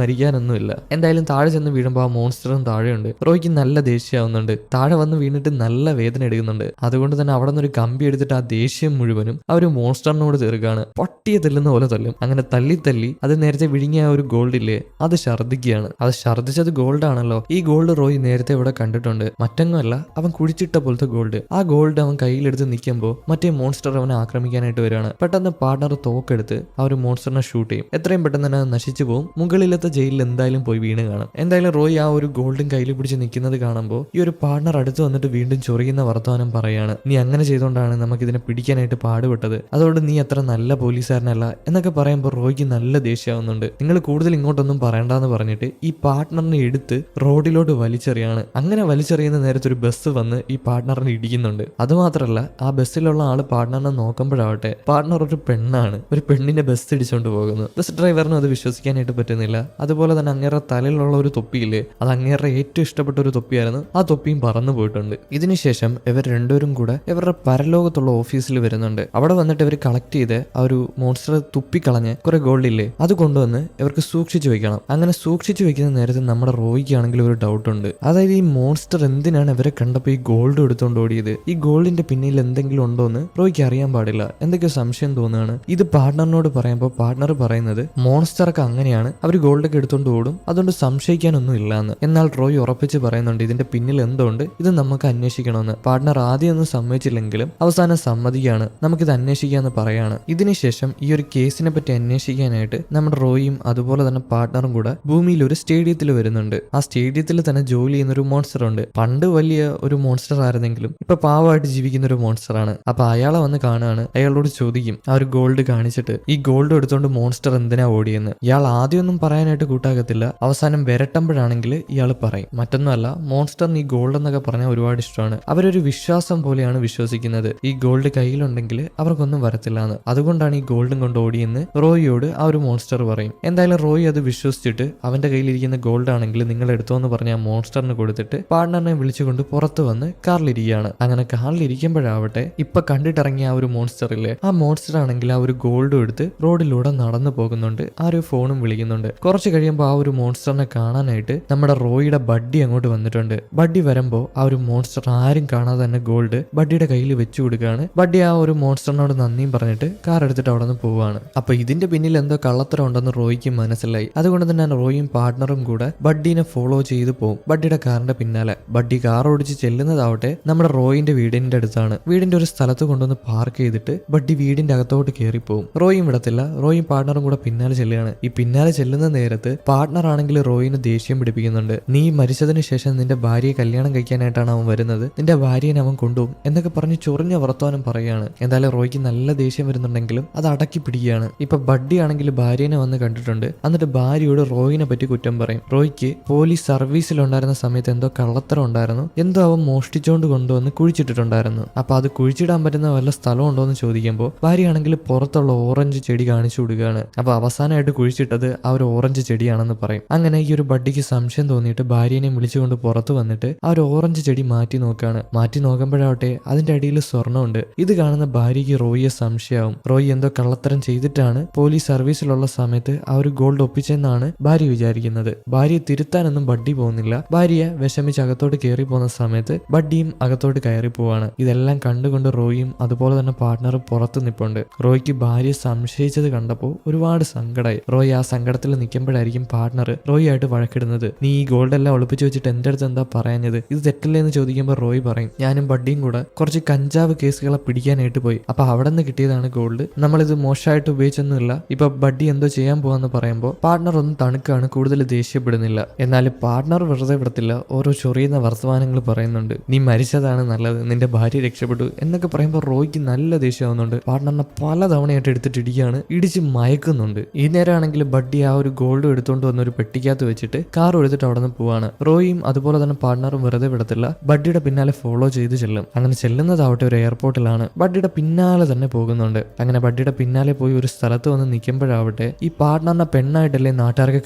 മരിക്കാനൊന്നുമില്ല. എന്തായാലും താഴെ ചെന്ന് വീഴുമ്പോൾ ആ മോൺസ്റ്ററും താഴെയുണ്ട്. റോയ്ക്ക് നല്ല ദേഷ്യമാവുന്നുണ്ട്. താഴെ വന്ന് വീണിട്ട് നല്ല വേദന എടുക്കുന്നുണ്ട്. അതുകൊണ്ട് തന്നെ അവിടെ നിന്ന് ഒരു കമ്പി എടുത്തിട്ട് ആ ദേഷ്യം മുഴുവനും ആ ഒരു മോൺസ്റ്ററിനോട് തീർക്കാണ്. പട്ടിയെ തല്ലുന്ന പോലെ തല്ലും. അങ്ങനെ തല്ലി അത് നേരത്തെ വിഴുങ്ങിയ ആ ഒരു ഗോൾഡ് ഇല്ലേ, അത് ഛർദ്ദിക്കുകയാണ്. അത് ഛർദ്ദിച്ചത് ഗോൾഡ് ആണല്ലോ. ഈ ഗോൾഡ് റോയ് നേരത്തെ ഇവിടെ കണ്ടിട്ടുണ്ട്. മറ്റൊന്നുമല്ല, അവൻ കുഴിച്ചിട്ട പോലത്തെ ഗോൾഡ്. ആ ഗോൾഡ് അവൻ കയ്യിലെടുത്ത് നിൽക്കുമ്പോൾ മറ്റേ മോൺസ്റ്റർ അവനെ ആക്രമിക്കാനായിട്ട് വരികയാണ്. പെട്ടെന്ന് പാർട്ണർ തോക്കെടുത്ത് ആ ഒരു മോൺസ്റ്ററിനെ ഷൂട്ട് ചെയ്യും. എത്രയും പെട്ടെന്ന് തന്നെ അത് നശിച്ചു പോകും. മുകളിലത്തെ ജയിലിൽ എന്തായാലും പോയി വീണ് കാണും. എന്തായാലും റോയ് ആ ഒരു ഗോൾഡും കയ്യിൽ പിടിച്ച് നിൽക്കുന്നത് കാണുമ്പോൾ ഈ ഒരു പാർട്ണർ അടുത്ത് വന്നിട്ട് വീണ്ടും ചൊറിയുന്ന വർത്തമാനം പറയാണ്. നീ അങ്ങനെ ചെയ്തുകൊണ്ടാണ് നമുക്ക് ഇതിനെ പിടിക്കാനായിട്ട് പാടുപെട്ടത്, അതുകൊണ്ട് നീ അത്ര നല്ല പോലീസുകാരനല്ല എന്നൊക്കെ പറയുമ്പോൾ റോയ്ക്ക് നല്ല ദേഷ്യമാവുന്നുണ്ട്. നിങ്ങൾ കൂടുതൽ ഇങ്ങോട്ടൊന്നും പറയണ്ടെന്ന് പറഞ്ഞിട്ട് ഈ പാർട്ണറിനെ എടുത്ത് റോഡിലോട്ട് വലിച്ചെറിയാണ്. അങ്ങനെ വലിച്ചെറിയുന്ന നേരത്തെ ഒരു ബസ് വന്ന് ഈ പാർട്ണറിനെ ഇടിക്കുന്നുണ്ട്. അതുമാത്രമല്ല, ആ ബസ്സിലുള്ള ആള് പാർട്ണറിനെ നോക്കുമ്പോഴാവട്ടെ പാർട്ണർ ഒരു പെണ്ണാണ്. ഒരു പെണ്ണിന്റെ ബസ് ഇടിച്ചുകൊണ്ട് പോകുന്നു. ബസ് ഡ്രൈവറിനും അത് വിശ്വസിക്കാനായിട്ട് പറ്റുന്നില്ല. അതുപോലെ തന്നെ അങ്ങേരുടെ തലയിലുള്ള ഒരു തൊപ്പിയില്ലേ, അത് അങ്ങേരുടെ ഏറ്റവും ഇഷ്ടപ്പെട്ട ഒരു തൊപ്പിയായിരുന്നു. ആ തൊപ്പിയും പറന്നു പോയിട്ടുണ്ട്. ഇതിനുശേഷം ഇവർ രണ്ടുപേരും കൂടെ ഇവരുടെ പരലോകത്തുള്ള ഓഫീസിൽ വരുന്നുണ്ട്. അവിടെ വന്നിട്ട് ഇവർ കളക്ട് ചെയ്ത് ആ ഒരു മോൺസ്റ്റർ തുപ്പിക്കളഞ്ഞ് കുറെ ഗോൾഡ് ഇല്ലേ, അത് കൊണ്ടുവന്ന് ഇവർക്ക് സൂക്ഷിച്ചു വെക്കണം. അങ്ങനെ സൂക്ഷിച്ചു വെക്കുന്ന നേരത്തെ നമ്മുടെ റോയ്ക്കാണെങ്കിൽ ഒരു ഡൗട്ട് ഉണ്ട്. അതായത് ഈ മോൺസ്റ്റർ എന്തിനാണ് ഇവരെ കണ്ടപ്പോൾ ഈ ഗോൾഡ് എടുത്തുകൊണ്ട് ഓടിയത്? ഈ ഗോൾഡിന്റെ പിന്നിൽ എന്തെങ്കിലും ഉണ്ടോ എന്ന് റോയ്ക്ക് അറിയാൻ പാടില്ല. എന്തൊക്കെയോ സംശയം തോന്നുകയാണ്. ഇത് പാർട്ണറിനോട് പറയുമ്പോൾ പാർട്ണർ പറയുന്നത് മോൺസ്റ്റർക്ക് അങ്ങനെയാണ്, അവർ ഗോൾഡൊക്കെ എടുത്തുകൊണ്ട് ഓടും, അതുകൊണ്ട് സംശയിക്കാനൊന്നും ഇല്ല എന്ന്. എന്നാൽ റോയ് ഉറപ്പിച്ച് പറയുന്നുണ്ട് ഇതിന്റെ പിന്നിൽ എന്തുകൊണ്ട്, ഇത് നമുക്ക് അന്വേഷിക്കണമെന്ന്. പാർട്ണർ ആദ്യം ഒന്നും സമ്മതിച്ചില്ലെങ്കിലും അവസാനം സമ്മതിക്കുകയാണ്, നമുക്കിത് അന്വേഷിക്കാന്ന് പറയാണ്. ഇതിനുശേഷം ഈ ഒരു കേസിനെ പറ്റി അന്വേഷിക്കാനായിട്ട് നമ്മുടെ റോയും അതുപോലെ തന്നെ പാർട്ണറും കൂടെ ഭൂമിയിൽ ഒരു സ്റ്റേഡിയത്തിൽ വരുന്നുണ്ട്. ആ സ്റ്റേഡിയത്തിൽ തന്നെ ജോലി ചെയ്യുന്ന ഒരു മോൺസ്റ്റർ ഉണ്ട്. പണ്ട് വലിയ ഒരു മോൺസ്റ്റർ ആയിരുന്നെങ്കിലും ഇപ്പൊ പാവമായിട്ട് ജീവിക്കുന്ന ഒരു മോൺസ്റ്റർ ആണ്. അപ്പൊ അയാളെ വന്ന് കാണുകയാണ്. അയാളോട് ചോദിക്കും ആ ഒരു ഗോൾഡ് കാണിച്ചിട്ട്, ഈ ഗോൾഡ് എടുത്തോണ്ട് മോൺസ്റ്റർ എന്തിനാ ഓടിയെന്ന്. ഇയാൾ ആദ്യമൊന്നും പറയാനായിട്ട് കൂട്ടാകത്തില്ല. അവസാനം വരട്ടുമ്പോഴാണെങ്കിൽ ഇയാൾ പറയും മറ്റൊന്നുമല്ല, മോൺസ്റ്ററിന് ഈ ഗോൾഡ് എന്നൊക്കെ പറഞ്ഞാൽ ഒരുപാട് ഇഷ്ടമാണ്. അവരൊരു വിശ്വാസം പോലെയാണ് വിശ്വസിക്കുന്നത്. ഈ ഗോൾഡ് കയ്യിലുണ്ടെങ്കിൽ അവർക്കൊന്നും വരത്തില്ല എന്ന്. അതുകൊണ്ടാണ് ഈ ഗോൾഡും കൊണ്ട് ഓടിയെന്ന് റോയിയോട് ആ ഒരു മോൺസ്റ്റർ പറയും. എന്തായാലും റോയി അത് വിശ്വസിച്ചിട്ട് അവന്റെ കയ്യിലിരിക്കുന്ന ഗോൾഡ് ആണെങ്കിൽ നിങ്ങൾ എടുത്തോന്ന് പറഞ്ഞ ആ മോൺസ്റ്ററിന് കൊടുത്തിട്ട് പാർട്ണറിനെ വിളിച്ചുകൊണ്ട് പുറത്ത് വന്ന് കാറിലിരിക്കുകയാണ്. അങ്ങനെ കാറിലിരിക്കുമ്പോഴാവട്ടെ ഇപ്പൊ കണ്ടിട്ടിറങ്ങിയ ആ ഒരു മോൺസ്റ്റർ ഇല്ലേ, ആ മോൺസ്റ്റർ ആണെങ്കിൽ ആ ഒരു ഗോൾഡും എടുത്ത് റോഡിലൂടെ നടന്നു പോകുന്നുണ്ട്. ആ ഒരു ഫോണും വിളിക്കുന്നുണ്ട്. കുറച്ച് കഴിയുമ്പോൾ ആ ഒരു മോൺസ്റ്ററിനെ കാണാനായിട്ട് നമ്മുടെ റോയിയുടെ ബഡ്ഡി അങ്ങോട്ട് വന്നിട്ടുണ്ട്. ബഡ്ഡി വരുമ്പോൾ ആ ഒരു മോൺസ്റ്റർ ആരും കാണാതെ തന്നെ ഗോൾഡ് ബഡ്ഡിയുടെ കയ്യിൽ വെച്ചു കൊടുക്കുകയാണ്. ബഡ്ഡി ആ ഒരു മോൺസ്റ്ററിനോട് നന്ദിയും പറഞ്ഞിട്ട് കാർ എടുത്തിട്ട് അവിടെ നിന്ന് പോവുകയാണ്. അപ്പൊ ഇതിന്റെ പിന്നിൽ എന്തോ കള്ളത്തരം ഉണ്ടെന്ന് റോയിക്ക് മനസ്സിലായി. അതുകൊണ്ട് തന്നെ റോയും പാർട്ണറും കൂടെ ബഡ്ഡീനെ ഫോളോ ചെയ്തു പോകും ബഡ്ഡിയുടെ കാറിന്റെ പിന്നാലെ. ബഡ്ഡി കാർ ഓടിച്ച് ചെല്ലുന്നതാവട്ടെ നമ്മുടെ റോയിന്റെ വീടിന്റെ അടുത്താണ്. വീടിന്റെ ഒരു സ്ഥലത്ത് കൊണ്ടുവന്ന് പാർക്ക് ചെയ്തിട്ട് ബഡ്ഡി വീടിന്റെ അകത്തോട്ട് കയറിപ്പോവും. റോയും വിടത്തില്ല. റോയും പാർട്ണറും കൂടെ പിന്നാലെ ചെല്ലുകയാണ്. ഈ പിന്നാലെ ചെല്ലുന്ന നേരത്ത് പാർട്ണർ ആണെങ്കിൽ റോയിന് ദേഷ്യം പിടിപ്പിക്കുന്നുണ്ട്. നീ മരിച്ചതിന് ശേഷം നിന്റെ ഭാര്യയെ കല്യാണം കഴിക്കാനായിട്ടാണ് അവൻ വരുന്നത്, നിന്റെ ഭാര്യനെ അവൻ കൊണ്ടുപോകും എന്നൊക്കെ പറഞ്ഞ് ചൊറിഞ്ഞ വർത്തമാനം പറയുകയാണ്. എന്തായാലും റോയ്ക്ക് നല്ല ദേഷ്യം വരുന്നുണ്ടെങ്കിലും അത് അടക്കി പിടിക്കുകയാണ്. ഇപ്പൊ ബഡ്ഡി ആണെങ്കിൽ ഭാര്യനെ വന്ന് കണ്ടിട്ടുണ്ട്. എന്നിട്ട് ഭാര്യയോട് റോയിനെ പറ്റി കുറ്റം പറയും. റോയ്ക്ക് പോലീസ് സർവീസിലുണ്ടായിരുന്ന സമയത്ത് എന്തോ കള്ളത്തരം ഉണ്ടായിരുന്നു, എന്തോ അവൻ മോഷ്ടിച്ചോണ്ട് കൊണ്ടുവന്ന് കുഴിച്ചിട്ടിട്ടുണ്ടായിരുന്നു. അപ്പൊ അത് കുഴിച്ചിടാൻ പറ്റുന്ന വല്ല സ്ഥലം ഉണ്ടോ എന്ന് ചോദിക്കുമ്പോൾ ഭാര്യയാണെങ്കിൽ പുറത്തുള്ള ഓറഞ്ച് ചെടി കാണിച്ചു കൊടുക്കുകയാണ്. അപ്പൊ അവസാനമായിട്ട് കുഴിച്ചിട്ടത് ആ ഒരു ഓറഞ്ച് ചെടിയാണെന്ന് പറയും. അങ്ങനെ ഈ ഒരു ബഡ്ഡിക്ക് സംശയം തോന്നിയിട്ട് ഭാര്യനെ വിളിച്ചുകൊണ്ട് പുറത്ത് വന്നിട്ട് ആ ഒരു ഓറഞ്ച് ചെടി മാറ്റി നോക്കുകയാണ്. മാറ്റി നോക്കുമ്പോഴാവട്ടെ അതിന്റെ അടിയിൽ സ്വർണ്ണമുണ്ട്. ഇത് കാണുന്ന ഭാര്യയ്ക്ക് റോയിയെ സംശയമാവും. റോയി എന്തോ കള്ളത്തരം ചെയ്തിട്ടാണ് പോലീസ് സർവീസിലുള്ള സമയത്ത് ആ ഒരു ഗോൾഡ് ഒപ്പിച്ചെന്നാണ് ഭാര്യ വിചാരിക്കുന്നത്. ഭാര്യയെ തിരുത്താനൊന്നും ബഡ്ഡി പോകുന്നില്ല. ഭാര്യയെ വിഷമിച്ച് അകത്തോട്ട് കയറി പോകുന്ന സമയത്ത് ബഡ്ഡിയും അകത്തോട്ട് കയറി പോവാണ്. ഇതെല്ലാം കണ്ടുകൊണ്ട് റോയിയും അതുപോലെ തന്നെ പാർട്ണറും പുറത്ത് നിൽപ്പുണ്ട്. റോയ്ക്ക് ഭാര്യയെ സംശയിച്ചത് കണ്ടപ്പോൾ ഒരുപാട് സങ്കടമായി. റോയ് ആ സങ്കടത്തിൽ നിൽക്കുമ്പോഴായിരിക്കും പാർട്ണർ റോയി ആയിട്ട് വഴക്കിടുന്നത്. നീ ഈ ഗോൾഡ് എല്ലാം ഒളിപ്പിച്ചു വെച്ചിട്ട് എന്റെ അടുത്ത് എന്താ പറയാഞ്ഞത്, ഇത് തെറ്റല്ലേ എന്ന് ചോദിക്കുമ്പോൾ റോയ് പറയും ഞാനും ബഡ്ഡിയും കൂടെ കുറച്ച് കഞ്ചാവ് കേസുകളെ പിടിക്കാനായിട്ട് പോയി, അപ്പൊ അവിടെ നിന്ന് കിട്ടിയതാണ് ഗോൾഡ്, നമ്മളിത് മോശമായിട്ട് ഉപയോഗിച്ചൊന്നുമില്ല, ഇപ്പൊ ബഡ്ഡി എന്തോ ചെയ്യാൻ പോവാന്ന് പറയുമ്പോൾ പാർട്ണർ ഒന്ന് തണുക്കാണ്, കൂടുതൽ ദേഷ്യപ്പെടുന്നില്ല. എന്നാൽ പാർട്ണർ വെറുതെ വിടത്തില്ല. ഓരോ ചൊറിയുന്ന വർത്തമാനങ്ങൾ പറയുന്നുണ്ട്. നീ മരിച്ചതാണ് നല്ലത്, നിന്റെ ഭാര്യ രക്ഷപ്പെട്ടു എന്നൊക്കെ പറയുമ്പോൾ റോയ്ക്ക് നല്ല ദേഷ്യമാവുന്നുണ്ട്. പാർട്ണറിനെ പല തവണയായിട്ട് എടുത്തിട്ട് ഇടിക്കുകയാണ്, ഇടിച്ച് മയക്കുന്നുണ്ട്. ഈ നേരമാണെങ്കിൽ ബഡ്ഡി ആ ഒരു ഗോൾഡ് എടുത്തുകൊണ്ട് വന്ന ഒരു പെട്ടിക്കകത്ത് വെച്ചിട്ട് കാർ എടുത്തിട്ട് അവിടെ നിന്ന് പോവാണ്. റോയും അതുപോലെ തന്നെ പാർട്ണറും വെറുതെ വിടത്തില്ല. ബഡ്ഡിയുടെ പിന്നാലെ ഫോളോ ചെയ്ത് ചെല്ലും. അങ്ങനെ ചെല്ലുന്നതാവട്ടെ ഒരു എയർപോർട്ടിലാണ്. ബഡ്ഡിയുടെ പിന്നാലെ തന്നെ പോകുന്നുണ്ട്. അങ്ങനെ ബഡ്ഡിയുടെ പിന്നാലെ പോയി ഒരു സ്ഥലത്ത് വന്ന് നിൽക്കുമ്പോഴാവട്ടെ ഈ പാർട്ണറിനെ പെണ്ണായിട്ടല്ലേ നാട്ടുകാർക്ക്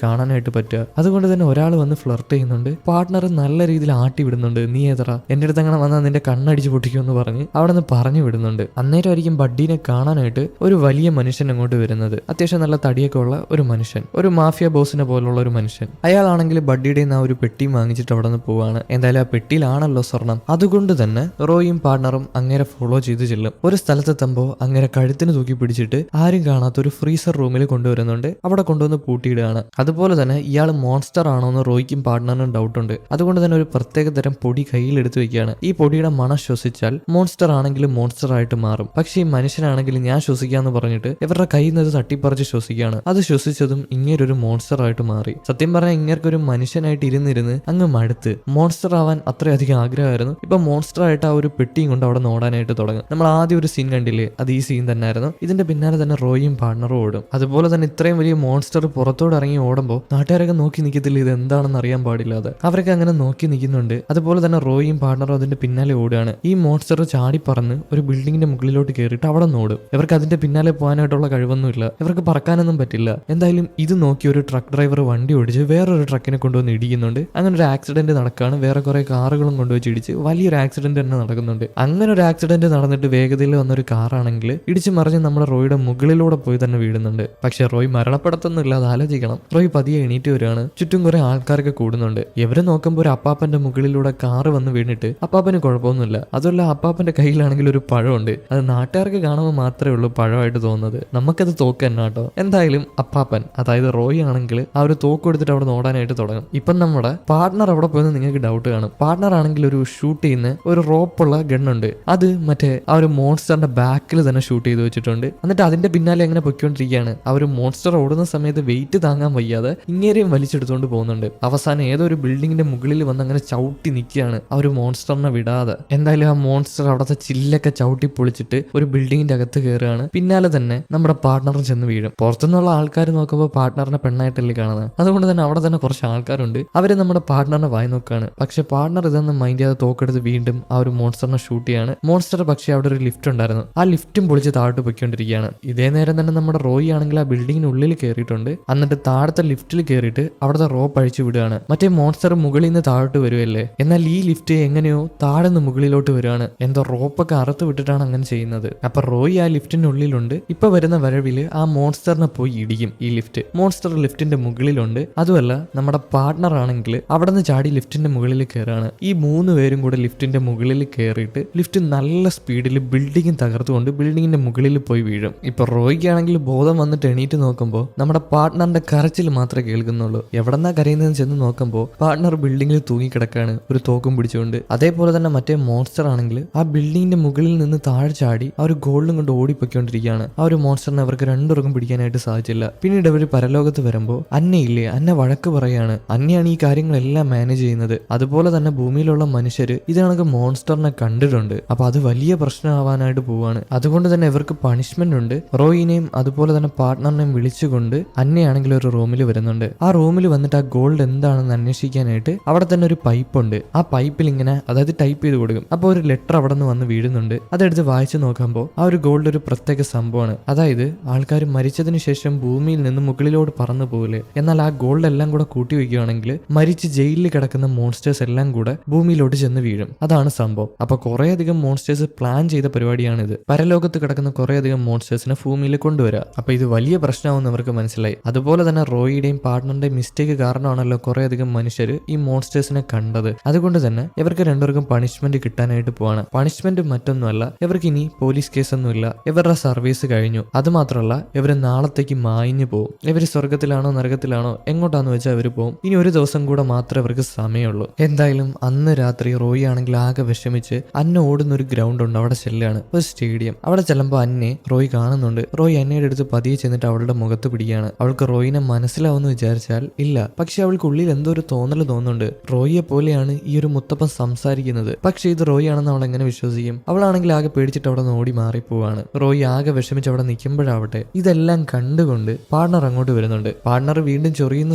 കാണാനായിട്ട് പറ്റുക. അതുകൊണ്ട് തന്നെ ഒരാൾ വന്ന് ഫ്ലർട്ട് ചെയ്യുന്നുണ്ട്. പാർട്ണർ നല്ല രീതിയിൽ ആട്ടി വിടുന്നുണ്ട്. നീ ഏതറ എന്റെ അടുത്ത് അങ്ങനെ വന്നാൽ നിന്റെ കണ്ണടിച്ച് പൊട്ടിക്കുമെന്ന് പറഞ്ഞ് അവിടെ നിന്ന് പറഞ്ഞു വിടുന്നുണ്ട്. അന്നേരമായിരിക്കും ബഡ്ഡീനെ കാണാനായിട്ട് ഒരു വലിയ മനുഷ്യൻ അങ്ങോട്ട് വരുന്നത്. അത്യാവശ്യം നല്ല തടിയൊക്കെ ഉള്ള ഒരു മനുഷ്യൻ, ഒരു മാഫിയ ബോസിനെ പോലുള്ള ഒരു മനുഷ്യൻ. അയാളാണെങ്കിൽ ബഡ്ഡിയുടെ ആ ഒരു പെട്ടിയും വാങ്ങിച്ചിട്ട് അവിടെ നിന്ന് പോവാണ്. എന്തായാലും ആ പെട്ടിയിലാണല്ലോ സ്വർണം, അതുകൊണ്ട് തന്നെ റോയും പാർട്ണറും അങ്ങനെ ഫോളോ ചെയ്ത് ചെല്ലും. ഒരു സ്ഥലത്തെത്തുമ്പോൾ അങ്ങനെ കഴുത്തിന് തൂക്കി പിടിച്ചിട്ട് ആരും കാണാത്ത ഒരു ഫ്രീസർ റൂമിൽ കൊണ്ടുവരുന്നുണ്ട്. അവിടെ കൊണ്ടുവന്ന് പൂട്ടിയിടുകയാണ്. അതുപോലെ തന്നെ ഇയാൾ മോൺസ്റ്റർ ആണോ എന്ന് റോയ്ക്കും പാർട്ണറിനും ഡൗട്ട് ഉണ്ട്. അതുകൊണ്ട് തന്നെ ഒരു പ്രത്യേക തരം പൊടി കയ്യിലെടുത്ത് വെക്കുകയാണ്. ഈ പൊടിയുടെ മണം ശ്വസിച്ചാൽ മോൺസ്റ്റർ ആണെങ്കിലും മോൺസ്റ്റർ ആയിട്ട് മാറും. പക്ഷേ ഈ മനുഷ്യനാണെങ്കിലും ഞാൻ ശ്വസിക്കാന്ന് പറഞ്ഞിട്ട് ഇവരുടെ കയ്യിൽ നിന്ന് തട്ടിപ്പറിച്ച് ശ്വസിക്കുകയാണ്. അത് ശ്വസിച്ചതും ഇങ്ങനൊരു മോൺസ്റ്റർ ആയിട്ട് മാറി. സത്യം പറഞ്ഞാൽ ഇങ്ങനൊരു മനുഷ്യനായിട്ട് ഇരുന്നിരുന്ന് അങ്ങ് മടുത്ത് മോൺസ്റ്റർ ആവാൻ അത്രയധികം ആഗ്രഹമായിരുന്നു. ഇപ്പൊ മോൺസ്റ്റർ ആയിട്ട് ആ ഒരു പെട്ടിയും കൊണ്ട് അവിടെ നോടാനായിട്ട് തുടങ്ങും. നമ്മൾ ആദ്യം ഒരു സീൻ കണ്ടില്ലേ, അത് ഈ സീൻ തന്നെ ആയിരുന്നു. ഇതിന്റെ പിന്നാലെ തന്നെ റോയും പാർട്ണറും ഓടും. അതുപോലെ തന്നെ ഇത്രയും വലിയ മോൺസ്റ്റർ പുറത്തോട് ഇറങ്ങി ഓടുമ്പോൾ നാട്ടുകാരൊക്കെ നോക്കി നിൽക്കത്തില്ല, ഇത് എന്താണെന്ന് അറിയാൻ പാടില്ലാതെ അവരൊക്കെ അങ്ങനെ നോക്കി നിൽക്കുന്നുണ്ട്. അതുപോലെ തന്നെ റോയും പാർട്ണറും അതിന്റെ പിന്നാലെ ഓടുകയാണ്. ഈ മോൺസ്റ്റർ ചാടി പറന്ന് ഒരു ബിൽഡിങ്ങിന്റെ മുകളിലോട്ട് കയറിയിട്ട് അവിടെ നോടും. ഇവർക്ക് അതിന്റെ പിന്നാലെ പോകാനായിട്ടുള്ള കഴിവൊന്നുമില്ല, ഇവർക്ക് പറക്കാനൊന്നും പറ്റില്ല. എന്തായാലും ഇത് നോക്കി ഒരു ട്രക്ക് ഡ്രൈവർ വണ്ടി ഓടിച്ച് വേറൊരു ട്രക്കിനെ കൊണ്ടുവന്ന് ഇടിക്കുന്നുണ്ട്. അങ്ങനെ ഒരു ആക്സിഡന്റ് നടക്കുകയാണ്. വേറെ കുറെ കാറുകളും കൊണ്ടുവച്ച് ഇടിച്ച് വലിയൊരു ആക്സിഡന്റ് തന്നെ നടക്കുന്നുണ്ട്. അങ്ങനെ ഒരു ആക്സിഡന്റ് നടന്നിട്ട് വേഗതയിൽ വന്നൊരു കാറാണെങ്കിൽ ഇടിച്ചു മറിഞ്ഞ് നമ്മുടെ റോയുടെ മുകളിലൂടെ പോയി തന്നെ വീഴുന്നുണ്ട്. പക്ഷെ റോയ് മരണപ്പെടുത്തൊന്നുമില്ല, അത് ആലോചിക്കണം. റോയ് പതിയെ എണീറ്റ് വരികയാണ്. ചുറ്റും കുറെ ആൾക്കാരൊക്കെ കൂടുന്നുണ്ട്. ഇവര് നോക്കുമ്പോൾ ഒരു അപ്പാപ്പന്റെ മുകളിലൂടെ കാറ് വന്ന് വീണിട്ട് അപ്പാപ്പന് കുഴപ്പമൊന്നുമില്ല. അതുമല്ല അപ്പാപ്പന്റെ കയ്യിലാണെങ്കിൽ ഒരു പഴമുണ്ട്. അത് നാട്ടുകാർക്ക് കാണുമ്പോൾ മാത്രമേ ഉള്ളൂ പഴമായിട്ട് തോന്നുന്നത്. നമുക്കത് തോക്ക് തന്നെ കേട്ടോ. എന്തായാലും അപ്പാപ്പൻ അതായത് റോയ് ആണെങ്കിൽ ആ ഒരു തോക്ക് എടുത്തിട്ട് അവിടെ നോടാനായിട്ട് തുടങ്ങും. ഇപ്പം നമ്മുടെ പാർട്ണർ അവിടെ പോയെന്ന് നിങ്ങൾക്ക് ഡൗട്ട് കാണും. പാർട്ണർ ആണെങ്കിൽ ഒരു ഷൂട്ട് ചെയ്യുന്ന ഒരു റോപ്പുള്ള ഗണ്ണുണ്ട്. അത് മറ്റേ ആ ഒരു മോൺസ്റ്ററിന്റെ ബാക്കിൽ തന്നെ ഷൂട്ട് ചെയ്ത് വെച്ചിട്ടുണ്ട്. എന്നിട്ട് അതിന്റെ പിന്നാലെ എങ്ങനെ പൊയ്ക്കൊണ്ടിരിക്കുകയാണ്. ആ ഒരു മോൺസ്റ്റർ ഓടുന്ന സമയത്ത് വെയിറ്റ് താങ്ങാൻ വയ്യാതെ ഇങ്ങേരെയും വലിച്ചെടുത്തുകൊണ്ട് പോകുന്നുണ്ട്. അവസാനം ഏതോ ഒരു ബിൽഡിങ്ങിന്റെ മുകളിൽ വന്ന് അങ്ങനെ ചവിട്ടി നിൽക്കുകയാണ് ആ ഒരു മോൺസ്റ്ററിനെ വിടാതെ. എന്തായാലും ആ മോൺസ്റ്റർ അവിടുത്തെ ചില്ലൊക്കെ ചവിട്ടി പൊളിച്ചിട്ട് ഒരു ബിൽഡിങ്ങിന്റെ അകത്ത് കയറുകയാണ്. പിന്നാലെ തന്നെ നമ്മുടെ പാർട്ണറും ചെന്ന് വീഴും. പുറത്തുനിന്നുള്ള ആൾക്കാർ നോക്കുമ്പോൾ പാർട്ണറിനെ പെണ്ണായിട്ടല്ലേ കാണുന്നത്. അതുകൊണ്ട് തന്നെ അവിടെ തന്നെ കുറച്ച് ആൾക്കാരുണ്ട്. അവര് നമ്മുടെ പാർട്ണറിനെ വായി നോക്കാണ്. പക്ഷെ പാർട്ണർ ഇതൊന്നും മൈൻഡ് ചെയ്യാതെ തോക്കെടുത്ത് വീണ്ടും ആ ഒരു മോൺസ്റ്ററിനെ ഷൂട്ട് ചെയ്യാണ്. മോൺസ്റ്റർ പക്ഷേ അവിടെ ഒരു ലിഫ്റ്റ് ഉണ്ടായിരുന്നു. ആ ലിഫ്റ്റും പൊളിച്ച് താഴോട്ട് പൊയ്ക്കൊണ്ടിരിക്കുകയാണ്. ഇതേ നേരം തന്നെ നമ്മുടെ റോയി ആണെങ്കിൽ ആ ബിൽഡിങ്ങിനുള്ളിൽ കയറിയിട്ടുണ്ട്. എന്നിട്ട് താഴത്തെ ലിഫ്റ്റിൽ കയറിയിട്ട് അവിടുത്തെ റോപ്പ് അഴിച്ചു വിടുകയാണ്. മറ്റേ മോൺസ്റ്റർ മുകളിൽ നിന്ന് താഴോട്ട് വരുമല്ലേ. എന്നാൽ ഈ ലിഫ്റ്റ് എങ്ങനെയോ താഴെ നിന്ന് മുകളിലോട്ട് വരുവാണ്. എന്തോ റോപ്പൊക്കെ അറുത്ത് വിട്ടിട്ടാണ് അങ്ങനെ ചെയ്യുന്നത്. അപ്പൊ റോയി ആ ലിഫ്റ്റിനുള്ളിലുണ്ട്. ഇപ്പൊ വരുന്ന വരവില് ആ മോൺസ്റ്ററിനെ പോയി ഇടിക്കും ഈ ലിഫ്റ്റ്. മോൺസ്റ്റർ ലിഫ്റ്റിന്റെ മുകളിലുണ്ട്. അതുമല്ല നമ്മുടെ പാർട്ണർ ആണെങ്കിൽ അവിടെ നിന്ന് ചാടി ലിഫ്റ്റിന്റെ മുകളിൽ കയറാണ്. ഈ 3 പേരും കൂടെ ലിഫ്റ്റിന്റെ മുകളിൽ കയറിയിട്ട് ലിഫ്റ്റ് നല്ല സ്പീഡിൽ ബിൽഡിംഗ് തകർത്തുകൊണ്ട് ബിൽഡിങ്ങിന്റെ മുകളിൽ പോയി വീഴും. ഇപ്പൊ റോയ്ക്കാണെങ്കിൽ ബോധം വന്നിട്ട് എണീറ്റ് നോക്കുമ്പോൾ നമ്മുടെ പാർട്ണറിന്റെ കരച്ചിൽ മാത്രമേ കേൾക്കുന്നുള്ളൂ. എവിടെന്നാ കരയുന്നതെന്ന് ചെന്ന് നോക്കുമ്പോൾ പാർട്ണർ ബിൽഡിങ്ങിൽ തൂങ്ങിക്കിടക്കാണ് ഒരു തോക്കും പിടിച്ചുകൊണ്ട്. അതേപോലെ തന്നെ മറ്റേ മോൺസ്റ്റർ ആണെങ്കിൽ ആ ബിൽഡിങ്ങിന്റെ മുകളിൽ നിന്ന് താഴെ ചാടി ആ ഒരു ഗോൾഡും കൊണ്ട് ഓടിപ്പൊയ്ക്കൊണ്ടിരിക്കുകയാണ്. ആ ഒരു മോൺസ്റ്ററിനെ അവർക്ക് രണ്ടുപേർക്കും പിടിക്കാനായിട്ട് സാധിച്ചില്ല. പിന്നീട് അവർ പരലോകത്ത് വരുമ്പോൾ അന്നയില്ലേ, അന്ന വഴക്ക് പറയാണ്. അന്നയാണ് ഈ കാര്യങ്ങളെല്ലാം മാനേജ് ചെയ്യുന്നത്. അതുപോലെ തന്നെ ഭൂമിയിലുള്ള മനുഷ്യര് ഇത് കണക്ക് മോൺസ്റ്ററിനെ കണ്ടിട്ടുണ്ട്. അപ്പൊ അത് വലിയ പ്രശ്നമാവാനായിട്ട് പോവാണ്. അതുകൊണ്ട് തന്നെ ഇവർക്ക് പണിഷ്മെന്റ് ഉണ്ട്. റോയിനെയും അതുപോലെ തന്നെ പാർട്ണറിനെയും വിളിച്ചുകൊണ്ട് അന്നയാണെങ്കിൽ ഒരു റൂമിൽ വരുന്നുണ്ട്. ആ റൂമിൽ വന്നിട്ട് ആ ഗോൾഡ് എന്താണെന്ന് അന്വേഷിക്കാനായിട്ട് അവിടെ തന്നെ ഒരു പൈപ്പ് ഉണ്ട്. ആ പൈപ്പിൽ ഇങ്ങനെ അതായത് ടൈപ്പ് ചെയ്ത് കൊടുക്കും. അപ്പോൾ ഒരു ലെറ്റർ അവിടെ നിന്ന് വന്ന് വീഴുന്നുണ്ട്. അതെടുത്ത് വായിച്ചു നോക്കുമ്പോൾ ആ ഒരു ഗോൾഡ് ഒരു പ്രത്യേക സംഭവമാണ്. അതായത് ആൾക്കാർ മരിച്ചതിന് ശേഷം ഭൂമിയിൽ നിന്ന് മുകളിലോട്ട് പറന്നു പോകില്ലേ. എന്നാൽ ആ ഗോൾഡ് എല്ലാം കൂടെ കൂട്ടി വയ്ക്കുകയാണെങ്കിൽ മരിച്ച് ജയിലിൽ കിടക്കുന്ന മോൺസ്റ്റേഴ്സ് എല്ലാം കൂടെ ഭൂമിയിലോട്ട് ചെന്ന് വീഴും. അതാണ് സംഭവം. അപ്പൊ കുറേയധികം മോൺസ്റ്റേഴ്സ് പ്ലാൻ ചെയ്ത പരിപാടിയാണിത്. പരലോകത്ത് കിടക്കുന്ന കുറേയധികം മോൺസ്റ്റേഴ്സിനെ ഭൂമിയിൽ കൊണ്ടുവരിക. അപ്പൊ ഇത് വലിയ പ്രശ്നമാണെന്ന് അവർക്ക് മനസ്സിലായി. അതുപോലെ തന്നെ റോയിയുടെയും പാർട്ണറിന്റെയും മിസ്റ്റേക്ക് കാരണമാണല്ലോ കുറേയധികം മനുഷ്യർ ഈ മോൺസ്റ്റേഴ്സിനെ കണ്ടത്. അതുകൊണ്ട് തന്നെ ഇവർക്ക് രണ്ടുപേർക്കും പണിഷ്മെന്റ് കിട്ടാനായിട്ട് പോവാണ്. പണിഷ്മെന്റ് മറ്റൊന്നുമല്ല, ഇവർക്ക് ഇനി പോലീസ് കേസൊന്നുമില്ല. ഇവരുടെ സർവീസ് കഴിഞ്ഞു. അതുമാത്രമല്ല ഇവർ നാളത്തേക്ക് മായിഞ്ഞു പോകും. ഇവർ സ്വർഗത്തിലാണോ നരകത്തിലാണോ എങ്ങോട്ടാന്ന് വെച്ചാൽ അവർ പോകും. ഇനി ഒരു ദിവസം കൂടെ മാത്രമേ ഇവർക്ക് സമയമുള്ളൂ. എന്തായാലും അന്ന് രാത്രി റോയി ആണെങ്കിൽ ആകെ വിഷമിച്ച് അന്ന ഓടുന്ന ഒരു ഗ്രൗണ്ട് ഉണ്ട്. അവിടെ ചെല്ലാണ് ഒരു സ്റ്റേഡിയം. അവിടെ ചെല്ലുമ്പോൾ അന്നെ റോയി കാണുന്നുണ്ട്. റോയി അന്നയുടെ അടുത്ത് പതിയെ ചെന്നിട്ട് അവളുടെ മുഖത്ത് പിടിക്കുകയാണ്. അവൾക്ക് റോയിനെ മനസ്സിലാവുമെന്ന് വിചാരിച്ചാൽ ഇല്ല. പക്ഷെ അവൾക്ക് ഉള്ളിൽ എന്തോ ഒരു തോന്നൽ തോന്നുന്നുണ്ട്. റോയിയെ പോലെയാണ് ഈ ഒരു മുത്തപ്പൻ സംസാരിക്കുന്നത്. പക്ഷെ ഇത് റോയി ആണെന്ന് അവൾ എങ്ങനെ വിശ്വസിക്കും? അവളാണെങ്കിൽ ആകെ പേടിച്ചിട്ട് അവിടെ നിന്ന് ഓടി മാറിപ്പോവാണ്. റോയി ആകെ വിഷമിച്ച് അവിടെ നിൽക്കുമ്പോഴാവട്ടെ ഇതെല്ലാം കണ്ടുകൊണ്ട് പാർട്ണർ അങ്ങോട്ട് വരുന്നുണ്ട്. പാർട്ണർ വീണ്ടും ചൊറിയുന്ന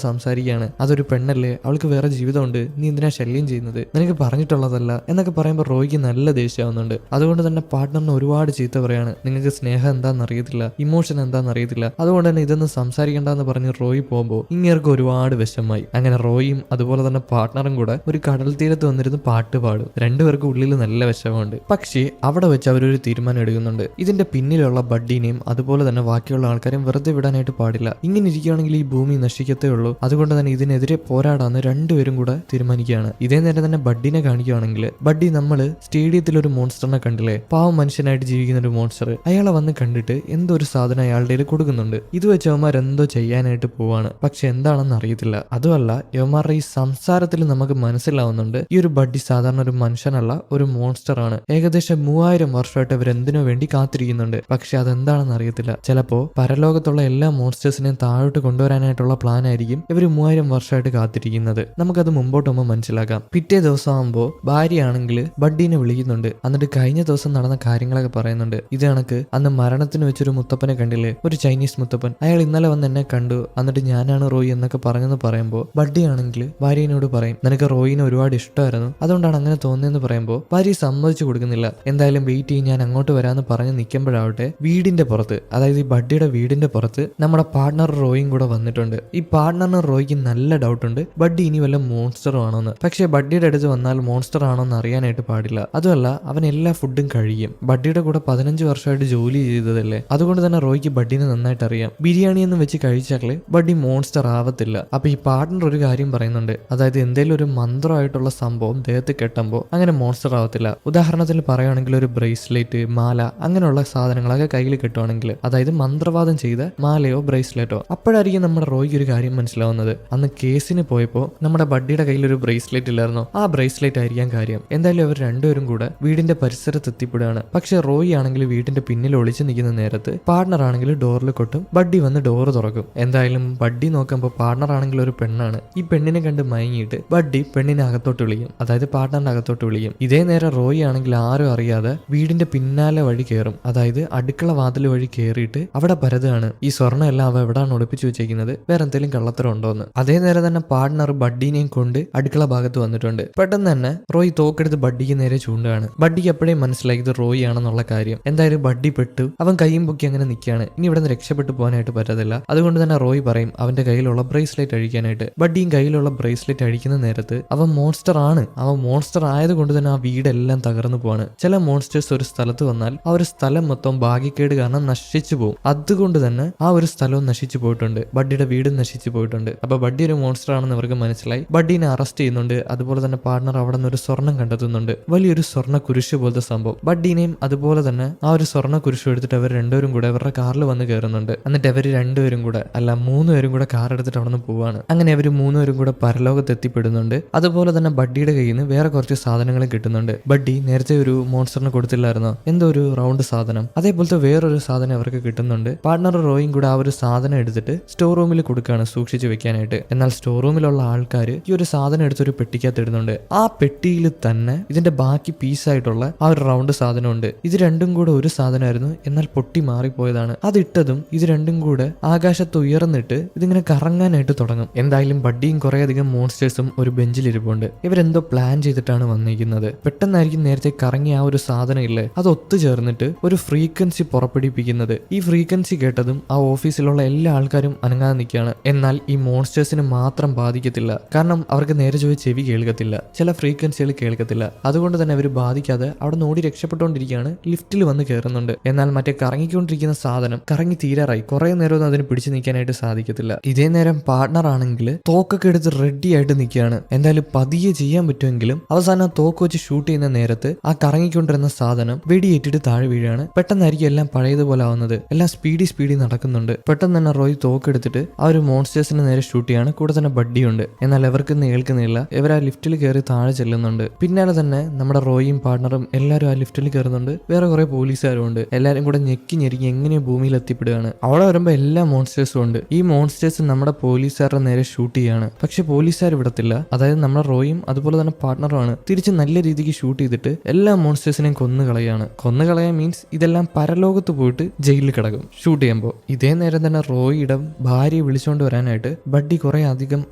സംസാരിക്കുകയാണ്. അതൊരു പെണ്ണല്ലേ, അവൾക്ക് വേറെ ജീവിതമുണ്ട്, നീ എന്തിനാ ശല്യം ചെയ്യുന്നത്, നിനക്ക് പറഞ്ഞിട്ടുള്ളതല്ല എന്നൊക്കെ പറയുമ്പോൾ റോയിക്ക് നല്ല ദേഷ്യമാവുന്നുണ്ട്. അതുകൊണ്ട് തന്നെ പാർട്ണറിന് ഒരുപാട് ചീത്ത പറയാണ്. നിങ്ങൾക്ക് സ്നേഹം എന്താണെന്ന് അറിയത്തില്ല, ഇമോഷൻ എന്താണെന്ന് അറിയത്തില്ല, അതുകൊണ്ട് തന്നെ ഇതൊന്നും സംസാരിക്കണ്ടെന്ന് പറഞ്ഞ് റോയി പോകുമ്പോൾ ഇങ്ങേർക്ക് ഒരുപാട് വിഷമായി. അങ്ങനെ റോയിയും അതുപോലെ തന്നെ പാർട്ണറും കൂടെ ഒരു കടൽ തീരത്ത് വന്നിരുന്ന് പാട്ട് പാടും. രണ്ടുപേർക്കും ഉള്ളിൽ നല്ല വിഷമമുണ്ട്. പക്ഷേ അവിടെ വെച്ച് അവരൊരു തീരുമാനം എടുക്കുന്നുണ്ട്. ഇതിന്റെ പിന്നിലുള്ള ബഡ്ഡിനെയും അതുപോലെ തന്നെ ബാക്കിയുള്ള ആൾക്കാരും വെറുതെ വിടാനായിട്ട് പാടില്ല. ഇങ്ങനെ ഇരിക്കുകയാണെങ്കിൽ ഈ ഭൂമി നശിക്കത്തേ ഉള്ളൂ. അതുകൊണ്ട് തന്നെ ഇതിനെതിരെ പോരാടാന്ന് രണ്ടുപേരും കൂടെ തീരുമാനിക്കുകയാണ്. ഇതേ നേരം തന്നെ ബഡ്ഡിനെ കാണിക്കുകയാണെങ്കിൽ ബഡ്ഡി നമ്മള് സ്റ്റേഡിയത്തിൽ ഒരു മോൺസ്റ്ററിനെ കണ്ടില്ലേ, പാവം മനുഷ്യനായിട്ട് ജീവിക്കുന്ന ഒരു മോൺസ്റ്റർ, അയാളെ വന്ന് കണ്ടിട്ട് എന്തോ ഒരു സാധനം അയാളുടെ കയ്യിൽ കൊടുക്കുന്നുണ്ട്. ഇത് വെച്ച് അവന്മാർ എന്തോ ചെയ്യാനായിട്ട് പോവാണ്. പക്ഷെ എന്താണെന്ന് അറിയത്തില്ല. അതുമല്ല യവന്മാരുടെ ഈ സംസാരത്തിൽ നമുക്ക് മനസ്സിലാവുന്നുണ്ട് ഈ ഒരു ബഡ്ഡി സാധാരണ ഒരു മനുഷ്യനല്ല, ഒരു മോൺസ്റ്റർ ആണ്. ഏകദേശം 3000 വർഷമായിട്ട് അവർ എന്തിനു വേണ്ടി കാത്തിരിക്കുന്നുണ്ട്. പക്ഷെ അതെന്താണെന്ന് അറിയത്തില്ല. ചിലപ്പോ പരലോകത്തുള്ള എല്ലാ മോൺസ്റ്റേഴ്സിനെയും താഴോട്ട് കൊണ്ടുവരാനായിട്ടുള്ള പ്ലാൻ ആയിരിക്കും ഇവർ 3000 വർഷമായിട്ട് കാത്തിരിക്കുന്നത്. നമുക്കത് മുമ്പോട്ട് പോകുമ്പോൾ മനസ്സിലാക്കാം. പിറ്റേ ദിവസം ആകുമ്പോൾ ഭാര്യയാണെങ്കിൽ ബഡ്ഡീനെ വിളിക്കുന്നുണ്ട്. എന്നിട്ട് കഴിഞ്ഞ ദിവസം നടന്ന കാര്യങ്ങളൊക്കെ പറയുന്നുണ്ട്. ഇത് കണക്ക് അന്ന് മരണത്തിന് വെച്ചൊരു മുത്തപ്പനെ കണ്ടില്ലേ, ഒരു ചൈനീസ് മുത്തപ്പൻ, അയാൾ ഇന്നലെ വന്ന് എന്നെ കണ്ടു, എന്നിട്ട് ഞാനാണ് റോയി എന്നൊക്കെ പറഞ്ഞെന്ന് പറയുമ്പോൾ ബഡ്ഡി ആണെങ്കിൽ ഭാര്യനോട് പറയും, നിനക്ക് റോയിനെ ഒരുപാട് ഇഷ്ടമായിരുന്നു, അതുകൊണ്ടാണ് അങ്ങനെ തോന്നിയെന്ന് പറയുമ്പോൾ ഭാര്യ സമ്മതിച്ചു കൊടുക്കുന്നില്ല. എന്തായാലും വെയിറ്റ് ചെയ്യും, ഞാൻ അങ്ങോട്ട് വരാമെന്ന് പറഞ്ഞ് നിൽക്കുമ്പോഴാവട്ടെ വീടിന്റെ പുറത്ത്, അതായത് ഈ ബഡ്ഡിയുടെ വീടിന്റെ പുറത്ത് നമ്മുടെ പാർട്ണർ റോയും കൂടെ വന്നിട്ടുണ്ട്. ഈ പാർട്ണറിന് റോയ്ക്ക് നല്ല ഡൗട്ട് ഉണ്ട് ബഡ്ഡി ഇനി വല്ല മോൺസ്റ്റർ ആണോന്ന്. പക്ഷെ ബഡ്ഡിയുടെ അടുത്ത് വന്നാൽ മോൺസ്റ്റർ ആണോന്ന് അറിയാനായിട്ട് പാടില്ല. അതുമല്ല അവൻ എല്ലാ ഫുഡും കഴിയും. ബഡ്ഡിയുടെ കൂടെ 15 വർഷമായിട്ട് ജോലി ചെയ്തതല്ലേ, അതുകൊണ്ട് തന്നെ റോയ്ക്ക് ബഡ്ഡിനെ നന്നായിട്ട് അറിയാം. ബിരിയാണി എന്ന് വെച്ച് കഴിച്ചാല് ബഡ്ഡി മോൺസ്റ്റർ ആവത്തില്ല. അപ്പൊ ഈ പാർട്ണർ ഒരു കാര്യം പറയുന്നുണ്ട്, അതായത് എന്തെങ്കിലും ഒരു മന്ത്രമായിട്ടുള്ള സംഭവം ദേഹത്ത് കെട്ടുമ്പോൾ അങ്ങനെ മോൺസ്റ്റർ ആവത്തില്ല. ഉദാഹരണത്തിൽ പറയുകയാണെങ്കിൽ ഒരു ബ്രേസ്ലെറ്റ്, മാല, അങ്ങനെയുള്ള സാധനങ്ങളൊക്കെ കയ്യിൽ കെട്ടുവാണെങ്കിൽ, അതായത് മന്ത്രവാദം ചെയ്ത മാലയോ ബ്രേസ്ലെറ്റോ, അപ്പോഴായിരിക്കും നമ്മുടെ റോയ്ക്ക് ഒരു കാര്യം മനസ്സിലാവുന്നത്. അന്ന് കേസിന് പോയപ്പോൾ നമ്മുടെ ബഡ്ഡിയുടെ കയ്യിൽ ഒരു ബ്രേസ്ലെറ്റ് ഇല്ലായിരുന്നോ, ആ ബ്രേസ്ലെറ്റ് ആയിരിക്കാൻ കാര്യം. എന്തായാലും അവർ രണ്ടുപേരും കൂടെ വീടിന്റെ പരിസരത്ത് എത്തിപ്പെടുകയാണ്. പക്ഷെ റോയി ആണെങ്കിൽ വീടിന്റെ പിന്നിൽ ഒളിച്ചു നിൽക്കുന്ന നേരത്ത് പാർട്ണർ ആണെങ്കിൽ ഡോറിൽ കൊട്ടും. ബഡ്ഡി വന്ന് ഡോറ് തുറക്കും. എന്തായാലും ബഡ്ഡി നോക്കുമ്പോൾ പാർട്ണർ ആണെങ്കിൽ ഒരു പെണ്ണാണ്. ഈ പെണ്ണിനെ കണ്ട് മയങ്ങിയിട്ട് ബഡ്ഡി പെണ്ണിനെ അകത്തോട്ട് വിളിക്കും, അതായത് പാർട്ണറിന്റെ അകത്തോട്ട് വിളിക്കും. ഇതേ നേരം റോയി ആണെങ്കിൽ ആരും അറിയാതെ വീടിന്റെ പിന്നാലെ വഴി കയറും, അതായത് അടുക്കള വാതിൽ വഴി കയറിയിട്ട് അവിടെ പരതാണ് ഈ സ്വർണ്ണം എല്ലാം അവ എവിടെയാണ് ഒളിപ്പിച്ചു വെച്ചേക്കുന്നത്, വേറെ എന്തെങ്കിലും കള്ളത്തരം ഉണ്ടോന്ന്. അതേ നേരം തന്നെ പാർട്ണർ ബഡ്ഡിനെയും കൊണ്ട് അടുക്കള ഭാഗത്ത് വന്നിട്ടുണ്ട്. പെട്ടെന്ന് തന്നെ റോയി തോക്കെടുത്ത് ബഡ്ഡിക്ക് നേരെ ചൂണ്ടാണ്. ബഡ്ഡിക്ക് എപ്പോഴും മനസ്സിലായി ഇത് റോയി ആണെന്നുള്ള കാര്യം. എന്തായാലും ബഡ്ഡി പെട്ടു, അവൻ കൈയും പൊക്കി അങ്ങനെ നിൽക്കുകയാണ്. ഇനി ഇവിടെ നിന്ന് രക്ഷപ്പെട്ടു പോകാനായിട്ട് പറ്റത്തില്ല. അതുകൊണ്ട് തന്നെ റോയി പറയും അവന്റെ കയ്യിലുള്ള ബ്രേസ്ലെറ്റ് അഴിക്കാനായിട്ട്. ബഡ്ഡിയും കയ്യിലുള്ള ബ്രേസ്ലെറ്റ് അഴിക്കുന്ന നേരത്ത് അവൻ മോൺസ്റ്റർ ആണ്. അവൻ മോൺസ്റ്റർ ആയതുകൊണ്ട് തന്നെ ആ വീടെല്ലാം തകർന്നു പോവാണ്. ചില മോൺസ്റ്റേഴ്സ് ഒരു സ്ഥലത്ത് വന്നാൽ ആ ഒരു സ്ഥലം മൊത്തം ഭാഗ്യക്കേട് കാരണം നശിച്ചു പോകും. അതുകൊണ്ട് തന്നെ ആ ഒരു സ്ഥലവും നശിച്ചു പോയിട്ടുണ്ട്. ബഡ്ഡിയുടെ വീടും നശിച്ചു പോയിട്ടുണ്ട്. അപ്പൊ ബഡ്ഡി ഒരു മോൺസ്റ്റർ ആണെന്ന് അവർക്ക് മനസ്സിലായി. ബഡ്ഡിനെ അറസ്റ്റ് ചെയ്യുന്നുണ്ട്. അതുപോലെ തന്നെ പാർട്ണർ അവിടെ നിന്ന് ഒരു സ്വർണം കണ്ടെത്തുന്നുണ്ട്, വലിയൊരു സ്വർണ്ണ കുരിശ് പോലത്തെ സംഭവം. ബഡ്ഡിനെയും അതുപോലെ തന്നെ ആ ഒരു സ്വർണ്ണ കുരിശ് എടുത്തിട്ട് അവർ രണ്ടുപേരും കൂടെ അവരുടെ കാറിൽ വന്ന് കയറുന്നുണ്ട്. എന്നിട്ട് അവർ രണ്ടുപേരും കൂടെ അല്ല 3 പേരും കൂടെ കാർ എടുത്തിട്ട് അവിടെ നിന്ന് പോവാണ്. അങ്ങനെ അവർ 3 പേരും കൂടെ പരലോകത്ത് എത്തിപ്പെടുന്നുണ്ട്. അതുപോലെ തന്നെ ബഡ്ഡിയുടെ കയ്യിൽ നിന്ന് വേറെ കുറച്ച് സാധനങ്ങളും കിട്ടുന്നുണ്ട്. ബഡ്ഡി നേരത്തെ ഒരു മോൺസ്റ്ററിന് കൊടുത്തില്ലായിരുന്നോ എന്തോ ഒരു റൗണ്ട് സാധനം, അതേപോലത്തെ വേറൊരു സാധനം അവർക്ക് കിട്ടുന്നുണ്ട്. പാർട്ണർ റോയും കൂടെ ആ ഒരു സാധനം എടുത്തിട്ട് സ്റ്റോർ റൂമിൽ കൊടുക്കുകയാണ് സൂക്ഷിച്ചു വെക്കാനായിട്ട്. എന്നാൽ സ്റ്റോർ റൂമിലുള്ള ആൾക്കാർ ഈ ഒരു സാധനം എടുത്തൊരു പെട്ടിക്കകത്ത് ഇടുന്നുണ്ട്. ആ പെട്ടിയിൽ തന്നെ ഇതിന്റെ ബാക്കി പീസായിട്ടുള്ള ആ ഒരു റൗണ്ട് സാധനമുണ്ട്. ഇത് രണ്ടും കൂടെ ഒരു സാധനമായിരുന്നു, എന്നാൽ പൊട്ടി മാറിപ്പോയതാണ്. അതിട്ടതും ഇത് രണ്ടും കൂടെ ആകാശത്ത് ഉയർന്നിട്ട് ഇതിങ്ങനെ കറങ്ങാനായിട്ട് തുടങ്ങും. എന്തായാലും ബഡ്ഡിയും കുറെ അധികം മോൺസ്റ്റേഴ്സും ഒരു ബെഞ്ചിലിരിപ്പുണ്ട്. ഇവരെന്തോ പ്ലാൻ ചെയ്തിട്ടാണ് വന്നിരിക്കുന്നത്. പെട്ടെന്നായിരിക്കും നേരത്തെ കറങ്ങിയ ആ ഒരു സാധനം ഇല്ലേ, അത് ഒത്തുചേർന്നിട്ട് ഒരു ഫ്രീക്വൻസി പുറപ്പെടുവിപ്പിക്കുന്നത്. ഈ ഫ്രീക്വൻസി കേട്ടതും ആ ഓഫീസിലുള്ള എല്ലാ ആൾക്കാരും അനങ്ങാതെ നിൽക്കുകയാണ്. എന്നാൽ ഈ മോൺസ്റ്റേഴ്സിന് മാത്രം ബാധിക്കത്തില്ല, കാരണം അവർക്ക് നേരെ ചൊവ്വേ ചെവി കേൾക്കത്തില്ല, ചില ഫ്രീക്വൻസികൾ കേൾക്കത്തില്ല. അതുകൊണ്ട് തന്നെ അവർ ബാധിക്കാതെ അവിടെ നോടി രക്ഷപ്പെട്ടുകൊണ്ടിരിക്കുകയാണ്. ലിഫ്റ്റിൽ വന്ന് കയറുന്നുണ്ട്. എന്നാൽ മറ്റേ കറങ്ങിക്കൊണ്ടിരിക്കുന്ന സാധനം കറങ്ങി തീരാറായി. കുറെ നേരമൊന്നും അതിന് പിടിച്ചു നിൽക്കാനായിട്ട് സാധിക്കത്തില്ല. ഇതേ നേരം പാർട്ണർ ആണെങ്കിൽ തോക്കൊക്കെ എടുത്ത് റെഡി ആയിട്ട് നിൽക്കുകയാണ്. എന്തായാലും പതിയെ ചെയ്യാൻ പറ്റുമെങ്കിലും അവസാനം തോക്ക് വെച്ച് ഷൂട്ട് ചെയ്യുന്ന നേരത്ത് ആ കറങ്ങിക്കൊണ്ടിരുന്ന സാധനം വെടിയേറ്റിട്ട് താഴെ വീഴാണ്. പെട്ടെന്നായിരിക്കും എല്ലാം പഴയതുപോലെ ആവുന്നത്. എല്ലാം സ്പീഡി നടക്കുന്നുണ്ട്. പെട്ടെന്ന് തന്നെ റോയ് തോക്കെടുത്തിട്ട് ആ ഒരു മോൺസ്റ്റേഴ്സിന് നേരെ ഷൂട്ട് ചെയ്യാണ്. കൂടെ തന്നെ ബഡ്ഡിയുണ്ട്. എന്നാൽ ഇവർക്കൊന്നും ഏൽക്കുന്നില്ല. ഇവർ ആ ലിഫ്റ്റിൽ കയറി താഴെ ചെല്ലുന്നുണ്ട്. പിന്നാലെ തന്നെ നമ്മുടെ റോയും പാർട്ണറും എല്ലാവരും ആ ലിഫ്റ്റിൽ കയറുന്നുണ്ട്. വേറെ കുറെ പോലീസുകാരും ഉണ്ട്. എല്ലാവരും കൂടെ ഞെക്കി എങ്ങനെയോ ഭൂമിയിൽ എത്തിപ്പെടുകയാണ്. അവിടെ വരുമ്പോൾ എല്ലാ മോൺസ്റ്റേഴ്സും ഉണ്ട്. ഈ മോൺസ്റ്റേഴ്സ് നമ്മുടെ പോലീസുകാരുടെ നേരെ ഷൂട്ട് ചെയ്യാണ്. പക്ഷെ പോലീസുകാർ വിടത്തില്ല. അതായത് നമ്മുടെ റോയും അതുപോലെ തന്നെ പാർട്ണറുമാണ് തിരിച്ച് നല്ല രീതിക്ക് ഷൂട്ട് ചെയ്തിട്ട് എല്ലാ മോൺസ്റ്റേഴ്സിനെയും കൊന്നുകളയാണ്. കൊന്നുകളയാൻ മീൻസ് ഇതെല്ലാം പരലോകത്ത് പോയിട്ട് ജയിലിൽ കിടക്കും ഷൂട്ട് ചെയ്യുമ്പോൾ. ഇതേ നേരം തന്നെ റോയിയുടെ ഭാര്യയെ വിളിച്ചുകൊണ്ട് വരാനായിട്ട് ബഡ്ഡി കുറെ അധികം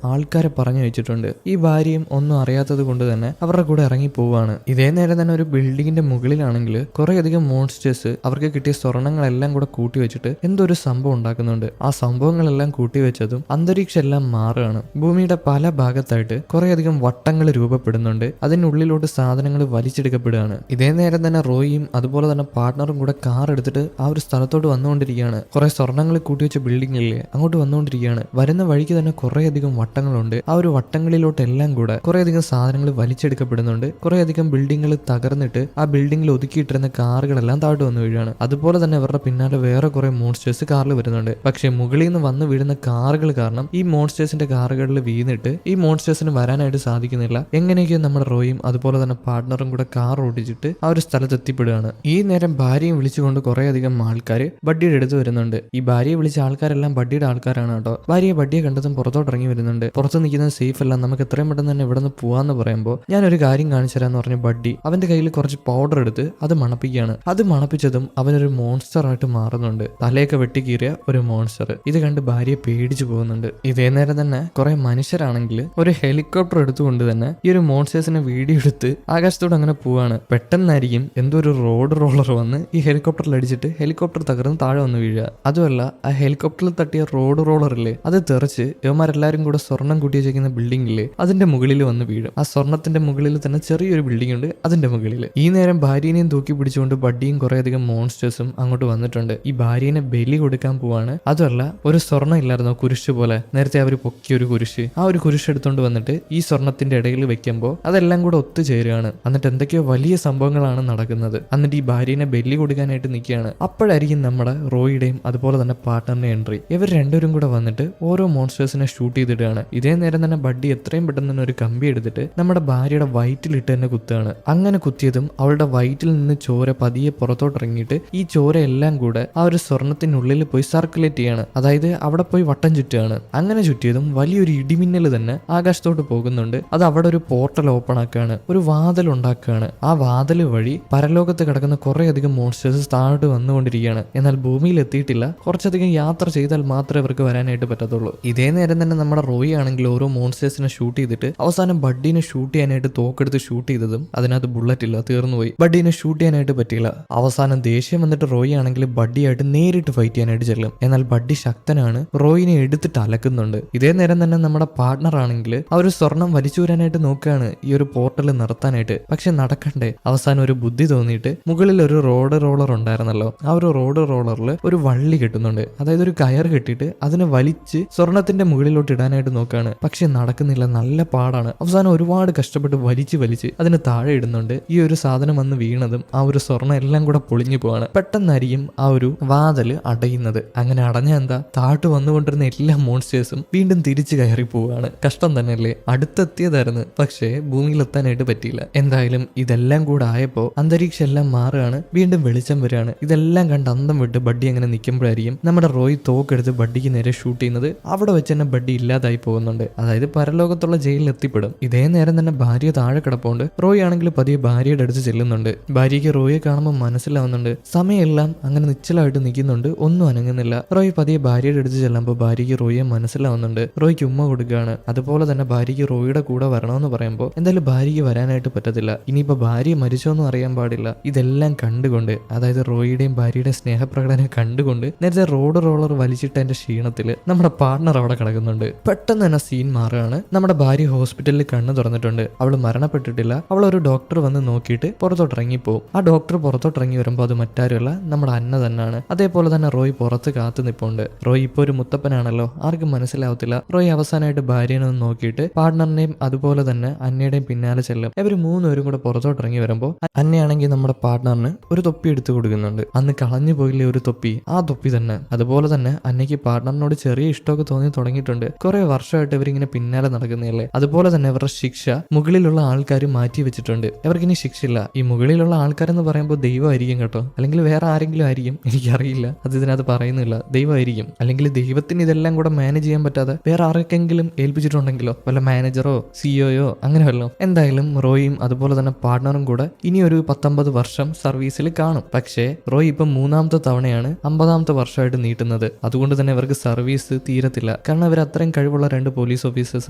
ആൾക്കാരെ പറഞ്ഞു വെച്ചിട്ടുണ്ട്. ഈ ഭാര്യയും ഒന്നും അറിയാത്തത് കൊണ്ട് തന്നെ അവരുടെ കൂടെ ഇറങ്ങി പോവാണ്. ഇതേ നേരം തന്നെ ഒരു ബിൽഡിങ്ങിന്റെ മുകളിലാണെങ്കിൽ കുറെ അധികം മോൺസ്റ്റേഴ്സ് അവർക്ക് കിട്ടിയ സ്വർണ്ണങ്ങളെല്ലാം കൂടെ കൂട്ടി വെച്ചിട്ട് എന്തോ ഒരു സംഭവം ഉണ്ടാക്കുന്നുണ്ട്. ആ സംഭവങ്ങളെല്ലാം കൂട്ടി വെച്ചതും അന്തരീക്ഷം എല്ലാം മാറുകയാണ്. ഭൂമിയുടെ പല ഭാഗത്തായിട്ട് കുറെ അധികം വട്ടങ്ങൾ രൂപപ്പെടുന്നുണ്ട്. അതിനുള്ളിലോട്ട് സാധനങ്ങൾ വലിച്ചെടുക്കപ്പെടുകയാണ്. ഇതേ നേരം തന്നെ റോയിയും അതുപോലെ തന്നെ പാർട്ണറും കൂടെ കാർ എടുത്തിട്ട് ആ ഒരു സ്ഥലത്തോട്ട് വന്ന് വന്നുകൊണ്ടിരിക്കുകയാണ്. കുറെ സ്വർണ്ണങ്ങൾ കൂട്ടിവെച്ച ബിൽഡിങ്ങില്ലേ അങ്ങോട്ട് വന്നുകൊണ്ടിരിക്കുകയാണ്. വരുന്ന വഴിക്ക് തന്നെ കുറേയധികം വട്ടങ്ങളുണ്ട്. ആ ഒരു വട്ടങ്ങളിലോട്ടെല്ലാം കൂടെ കുറേയധികം സാധനങ്ങൾ വലിച്ചെടുക്കപ്പെടുന്നുണ്ട്. കുറേയധികം ബിൽഡിങ്ങുകൾ തകർന്നിട്ട് ആ ബിൽഡിങ്ങിൽ ഒതുക്കിയിട്ടിരുന്ന കാറുകളെല്ലാം താഴോട്ട് വന്നു വീഴാണ്. അതുപോലെ തന്നെ ഇവരുടെ പിന്നാലെ വേറെ കുറെ മോൺസ്റ്റേഴ്സ് കാറിൽ വരുന്നുണ്ട്. പക്ഷെ മുകളിൽ നിന്ന് വന്ന് വീഴുന്ന കാറുകൾ കാരണം ഈ മോൺസ്റ്റേഴ്സിന്റെ കാറുകളിൽ വീണിട്ട് ഈ മോൺസ്റ്റേഴ്സിന് വരാനായിട്ട് സാധിക്കുന്നില്ല. എങ്ങനെയൊക്കെയോ നമ്മുടെ റോയും അതുപോലെ തന്നെ പാർട്ട്ണറും കൂടെ കാർ ഓടിച്ചിട്ട് ആ ഒരു സ്ഥലത്ത് എത്തിപ്പെടുകയാണ്. ഈ നേരം ഭാര്യയും വിളിച്ചുകൊണ്ട് കുറേയധികം ആൾക്കാർ ബഡ്ഡിയുടെ അടുത്ത് വരുന്നുണ്ട്. ഈ ഭാര്യയെ വിളിച്ച ആൾക്കാരെല്ലാം ബഡ്ഡിയുടെ ആൾക്കാരാണ് കേട്ടോ. ബഡ്ഡിയെ കണ്ടതും പുറത്തോട്ട് ഇറങ്ങി വരുന്നുണ്ട്. പുറത്ത് നിൽക്കുന്നത് സേഫ് അല്ല, നമുക്ക് എത്രയും പെട്ടെന്ന് തന്നെ ഇവിടെ നിന്ന് പോവാന്ന് പറയുമ്പോൾ ഞാനൊരു കാര്യം കാണിച്ചു തരാന്ന് പറഞ്ഞ് ബഡ്ഡി അവന്റെ കയ്യിൽ കുറച്ച് പൗഡർ എടുത്ത് അത് മണപ്പിക്കുകയാണ്. അത് മണപ്പിച്ചതും അവനൊരു മോൺസ്റ്റർ ആയിട്ട് മാറുന്നുണ്ട്. തലയൊക്കെ വെട്ടിക്കീറിയ ഒരു മോൺസ്റ്റർ. ഇത് കണ്ട് ഭാര്യയെ പേടിച്ചു പോകുന്നുണ്ട്. ഇതേ നേരം തന്നെ കുറെ മനുഷ്യരാണെങ്കിൽ ഒരു ഹെലികോപ്റ്റർ എടുത്തുകൊണ്ട് തന്നെ ഈ ഒരു മോൺസ്റ്റേഴ്സിനെ വീഡിയോ എടുത്ത് ആകാശത്തോട് അങ്ങനെ പോവാണ്. പെട്ടെന്നായിരിക്കും എന്തോ ഒരു റോഡ് റോളർ വന്ന് ഈ ഹെലികോപ്റ്ററിൽ അടിച്ചിട്ട് ഹെലികോപ്റ്റർ തകർന്ന് താഴെ വന്ന് വീഴുക. അതുമല്ല ആ ഹെലികോപ്റ്ററിൽ തട്ടിയ റോഡ് റോളറില്ലേ അത് തെറിച്ച് ഇവന്മാരെല്ലാരും കൂടെ സ്വർണം കൂട്ടി വെച്ചിരിക്കുന്ന ബിൽഡിംഗില്ലേ അതിന്റെ മുകളിൽ വന്ന് വീഴും. ആ സ്വർണത്തിന്റെ മുകളിൽ തന്നെ ചെറിയൊരു ബിൽഡിംഗ് ഉണ്ട് അതിന്റെ മുകളിൽ. ഈ നേരം ഭാര്യനെയും തൂക്കി പിടിച്ചുകൊണ്ട് ബഡ്ഡിയും കുറേയധികം മോൺസ്റ്റേഴ്സും അങ്ങോട്ട് വന്നിട്ടുണ്ട്. ഈ ഭാര്യനെ ബലി കൊടുക്കാൻ പോവാണ്. അതുമല്ല ഒരു സ്വർണ്ണം ഇല്ലായിരുന്നോ കുരിശ് പോലെ, നേരത്തെ അവർ പൊക്കിയ ഒരു കുരിശ്, ആ ഒരു കുരിശ് എടുത്തോണ്ട് വന്നിട്ട് ഈ സ്വർണത്തിന്റെ ഇടയിൽ വെക്കുമ്പോൾ അതെല്ലാം കൂടെ ഒത്തുചേരുകയാണ്. എന്നിട്ട് എന്തൊക്കെയോ വലിയ സംഭവങ്ങളാണ് നടക്കുന്നത്. എന്നിട്ട് ഈ ഭാര്യനെ ബലി കൊടുക്കാനായിട്ട് നിൽക്കുകയാണ്. അപ്പോഴായിരിക്കും നമ്മുടെ റോയിയുടെയും അതുപോലെ തന്നെ പാർട്ട്ണറിന്റെ എൻട്രി. ഇവർ രണ്ടുപേരും കൂടെ വന്നിട്ട് ഓരോ മോൺസ്റ്റേഴ്സിനെ ഷൂട്ട് ചെയ്തിടുകയാണ്. ഇതേ നേരം തന്നെ ബഡ്ഡി എത്രയും പെട്ടെന്ന് തന്നെ ഒരു കമ്പി എടുത്തിട്ട് നമ്മുടെ ഭാര്യയുടെ വയറ്റിലിട്ട് തന്നെ കുത്തുകയാണ്. അങ്ങനെ കുത്തിയതും അവളുടെ വയറ്റിൽ നിന്ന് ചോര പതിയെ പുറത്തോട്ടിറങ്ങിയിട്ട് ഈ ചോര എല്ലാം കൂടെ ആ ഒരു സ്വർണത്തിനുള്ളിൽ പോയി സർക്കുലേറ്റ് ചെയ്യാണ്. അതായത് അവിടെ പോയി വട്ടം ചുറ്റുകയാണ്. അങ്ങനെ ചുറ്റിയതും വലിയൊരു ഇടിമിന്നൽ തന്നെ ആകാശത്തോട്ട് പോകുന്നുണ്ട്. അത് അവിടെ ഒരു പോർട്ടൽ ഓപ്പൺ ആക്കുകയാണ്, ഒരു വാതിൽ ഉണ്ടാക്കുകയാണ്. ആ വാതിൽ വഴി പരലോകത്ത് കിടക്കുന്ന കുറേയധികം മോൺസ്റ്റേഴ്സ് താഴോട്ട് വന്നുകൊണ്ടിരിക്കുകയാണ്. എന്നാൽ ഭൂമിയിൽ എത്തിയിട്ടില്ല. കുറച്ചധികം യാത്ര ചെയ്താൽ മാത്രമേ അവർക്ക് വരാനായിട്ട് പറ്റത്തുള്ളൂ. ഇതേ നേരം തന്നെ നമ്മുടെ റോയി ആണെങ്കിൽ ഓരോ മോൺസ്റ്റേഴ്സിനെ ഷൂട്ട് ചെയ്തിട്ട് അവസാനം ബഡ്ഡിനെ ഷൂട്ട് ചെയ്യാനായിട്ട് തോക്കെടുത്ത് ഷൂട്ട് ചെയ്തതും അതിനകത്ത് ബുള്ളറ്റ് ഇല്ല, തീർന്നുപോയി. ബഡ്ഡിനെ ഷൂട്ട് ചെയ്യാനായിട്ട് പറ്റിയില്ല. അവസാനം ദേഷ്യം വന്നിട്ട് റോയി ആണെങ്കിൽ ബഡ്ഡിയായിട്ട് നേരിട്ട് ഫൈറ്റ് ചെയ്യാനായിട്ട് ചെല്ലും. എന്നാൽ ബഡ്ഡി ശക്തനാണ്, റോയിനെ എടുത്തിട്ട് അലക്കുന്നുണ്ട്. ഇതേ നേരം തന്നെ നമ്മുടെ പാർട്ട്ണർ ആണെങ്കിൽ ആ ഒരു സ്വർണം വലിച്ചു വരാനായിട്ട് നോക്കുകയാണ് ഈ ഒരു പോർട്ടൽ നിർത്താനായിട്ട്. പക്ഷെ നടക്കണ്ടേ. അവസാനം ഒരു ബുദ്ധി തോന്നിയിട്ട് മുകളിൽ ഒരു റോഡ് റോളർ ഉണ്ടായിരുന്നല്ലോ, ആ ഒരു റോഡ് റോളറിൽ ഒരു വള്ളി കെട്ടുന്നുണ്ട്. അതായത് ഒരു കയർ കെട്ടിയിട്ട് അതിനെ വലിച്ച് സ്വർണത്തിന്റെ മുകളിലോട്ട് ഇടാനായിട്ട് നോക്കുകയാണ്. പക്ഷെ നടക്കുന്നില്ല, നല്ല പാടാണ്. അവസാനം ഒരുപാട് കഷ്ടപ്പെട്ട് വലിച്ച് അതിന് താഴെ ഇടുന്നുണ്ട്. ഈ ഒരു സാധനം വന്ന് വീണതും ആ ഒരു സ്വർണ്ണം എല്ലാം കൂടെ പൊളിഞ്ഞു പോവാണ്. പെട്ടെന്നായിരിക്കും ആ ഒരു വാതില് അടയുന്നത്. അങ്ങനെ അടഞ്ഞ എന്താ, താഴോട്ട് വന്നുകൊണ്ടിരുന്ന എല്ലാ മോൺസ്റ്റേഴ്സും വീണ്ടും തിരിച്ചു കയറി പോവുകയാണ്. കഷ്ടം തന്നെയല്ലേ. അടുത്തെത്തിയതായിരുന്നു, പക്ഷേ ഭൂമിയിലെത്താനായിട്ട് പറ്റിയില്ല. എന്തായാലും ഇതെല്ലാം കൂടെ ആയപ്പോ അന്തരീക്ഷം എല്ലാം മാറുകയാണ്. വീണ്ടും വെളിച്ചം വരികയാണ്. ഇതെല്ലാം കണ്ട് അന്തം വിട്ട് ബഡ്ഡി അങ്ങനെ നിൽക്കുമ്പോഴായിരിക്കും നമ്മുടെ റോയ് തോക്കെടുത്ത് ബഡ്ഡിക്ക് നേരെ ഷൂട്ട് ചെയ്യുന്നത്. അവിടെ വെച്ച് തന്നെ ബഡ്ഡി ഇല്ലാതായി പോകുന്നുണ്ട്. അതായത് പരലോകത്തുള്ള ജയിലിൽ എത്തിപ്പെടും. ഇതേ നേരം തന്നെ ഭാര്യ താഴെ കിടപ്പുണ്ട്. റോയ് ആണെങ്കിൽ പതിയെ ഭാര്യയുടെ അടുത്ത് ചെല്ലുന്നുണ്ട്. ഭാര്യയ്ക്ക് റോയെ കാണുമ്പോൾ മനസ്സിലാവുന്നുണ്ട് സമയമെല്ലാം അങ്ങനെ നിശ്ചലമായിട്ട് നിൽക്കുന്നുണ്ട്, ഒന്നും അനങ്ങുന്നില്ല. റോയ് പതിയെ ഭാര്യയുടെ അടുത്ത് ചെല്ലുമ്പോൾ ഭാര്യയ്ക്ക് റോയെ മനസ്സിലാവുന്നുണ്ട്. റോയ്ക്ക് ഉമ്മ കൊടുക്കുകയാണ്. അതുപോലെ തന്നെ ഭാര്യയ്ക്ക് റോയിയുടെ കൂടെ വരണമെന്ന് പറയുമ്പോൾ എന്തായാലും ഭാര്യയ്ക്ക് വരാനായിട്ട് പറ്റത്തില്ല. ഇനിയിപ്പോ ഭാര്യ മരിച്ചോന്നും അറിയാൻ പാടില്ല. ഇതെല്ലാം കണ്ടുകൊണ്ട്, അതായത് റോയിയുടെയും ഭാര്യയുടെയും സ്നേഹപ്രകടനം കണ്ടുകൊണ്ട് നേരത്തെ റോഡ് റോളർ വലിച്ചിട്ടതിന്റെ ക്ഷീണത്തില് നമ്മുടെ പാർട്ട്ണർ അവിടെ കിടക്കുന്നുണ്ട്. പെട്ടെന്ന് തന്നെ സീൻ മാറുകയാണ്. നമ്മുടെ ഭാര്യ ഹോസ്പിറ്റലിൽ കണ്ണ് തുറന്നിട്ടുണ്ട്. അവൾ മരണപ്പെട്ടിട്ടില്ല. അവൾ ഒരു ഡോക്ടർ വന്ന് നോക്കിയിട്ട് പുറത്തോട്ടിറങ്ങിപ്പോവും. ആ ഡോക്ടർ പുറത്തോട്ടിറങ്ങി വരുമ്പോൾ അത് മറ്റാരുമല്ല, നമ്മുടെ അന്ന തന്നെയാണ്. അതേപോലെ തന്നെ റോയ് പുറത്ത് കാത്തു നിൽപ്പുണ്ട്. റോയ് ഇപ്പോൾ ഒരു മുത്തപ്പനാണല്ലോ, ആർക്കും മനസ്സിലാവത്തില്ല. റോയ് അവസാനമായിട്ട് ഭാര്യനെ ഒന്ന് നോക്കിയിട്ട് പാർട്ട്ണറിനെയും അതുപോലെ തന്നെ അന്നയുടെയും പിന്നാലെ ചെല്ലും. ഇവർ മൂന്നുപേരും കൂടെ പുറത്തോട്ടിറങ്ങി വരുമ്പോൾ അന്നയാണെങ്കിൽ നമ്മുടെ പാർട്ട്ണറിന് ഒരു തൊപ്പി എടുത്തു കൊടുക്കുന്നുണ്ട്. അന്ന് കളഞ്ഞു പോയില്ലേ ഒരു തൊപ്പി, ആ തൊപ്പി തന്നെ. അതുപോലെ തന്നെ അന്നയ്ക്ക് പാർട്ട്ണറിനോട് ചെറിയ ഇഷ്ടമൊക്കെ തോന്നി തുടങ്ങിയിട്ടുണ്ട്. കുറെ വർഷമായിട്ട് ഇവരിങ്ങനെ പിന്നാലെ നടക്കുന്നതല്ലേ. അതുപോലെ തന്നെ ഇവരുടെ ശിക്ഷ മുകളിലുള്ള ആൾക്കാർ മാറ്റി വെച്ചിട്ടുണ്ട്. ഇവർക്കിനി ശിക്ഷയില്ല. ഈ മുകളിലുള്ള ആൾക്കാരെന്ന് പറയുമ്പോൾ ദൈവമായിരിക്കും കേട്ടോ, അല്ലെങ്കിൽ വേറെ ആരെങ്കിലും ആയിരിക്കും, എനിക്കറിയില്ല. അത് ഇതിനകത്ത് പറയുന്നില്ല. ദൈവമായിരിക്കും. അല്ലെങ്കിൽ ദൈവത്തിന് ഇതെല്ലാം കൂടെ മാനേജ് ചെയ്യാൻ പറ്റാതെ വേറെ ആർക്കെങ്കിലും ഏൽപ്പിച്ചിട്ടുണ്ടെങ്കിലോ, വല്ല മാനേജറോ സിഇഒയോ അങ്ങനെ വല്ലോ. എന്തായാലും റോയും അതുപോലെ തന്നെ പാർട്ട്ണറും കൂടെ ഇനി ഒരു 19 വർഷം സർവീസിൽ കാണും. പക്ഷേ റോയ് ഇപ്പം 3ാമത്തെ തവണയാണ് 50ാമത്തെ വർഷമായിട്ട് നീട്ടുന്നത്. അതുകൊണ്ട് തന്നെ ഇവർക്ക് സർവീസ് തീരത്തില്ല. കാരണം ഇവർ അത്രയും കഴിവുള്ള 2 പോലീസ് ഓഫീസേഴ്സ്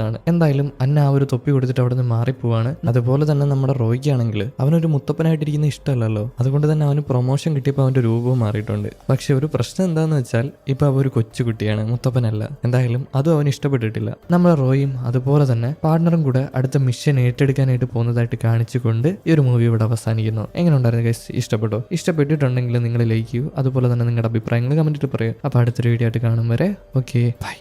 ആണ്. എന്തായാലും അന്ന ആ ഒരു തൊപ്പി കൊടുത്തിട്ട് അവിടെ നിന്ന് മാറിപ്പോവാണ്. അതുപോലെ തന്നെ നമ്മുടെ റോയ്ക്കാണെങ്കിൽ അവനൊരു മുത്തപ്പനായിട്ടിരിക്കുന്ന ഇഷ്ടമല്ലല്ലോ. അതുകൊണ്ട് തന്നെ അവന് പ്രൊമോഷൻ കിട്ടിയപ്പോൾ അവന്റെ രൂപവും മാറിയിട്ടുണ്ട്. പക്ഷെ ഒരു പ്രശ്നം എന്താന്ന് വെച്ചാൽ ഇപ്പൊ അവ ഒരു കൊച്ചുകുട്ടിയാണ്, മുത്തപ്പനല്ല. എന്തായാലും അതും അവന് ഇഷ്ടപ്പെട്ടിട്ടില്ല. നമ്മുടെ റോയും അതുപോലെ തന്നെ പാർട്ട്ണറും കൂടെ അടുത്ത മിഷൻ ഏറ്റെടുക്കാനായിട്ട് പോകുന്നതായിട്ട് കാണിച്ചുകൊണ്ട് ഈ ഒരു മൂവി ഇവിടെ അവസാനിക്കുന്നു. എങ്ങനെ ഉണ്ടായിരുന്നു ഗൈസ്? ഇഷ്ടപ്പെട്ടോ? ഇഷ്ടപ്പെട്ടിട്ടുണ്ടെങ്കിൽ നിങ്ങൾ ലൈക്ക് ചെയ്യൂ. അതുപോലെ അതുപോലെ തന്നെ നിങ്ങളുടെ അഭിപ്രായങ്ങൾ കമന്റിൽ പറയുക. അപ്പോൾ അടുത്തൊരു വീഡിയോ ആയിട്ട് കാണും വരെ ഓക്കെ ബൈ.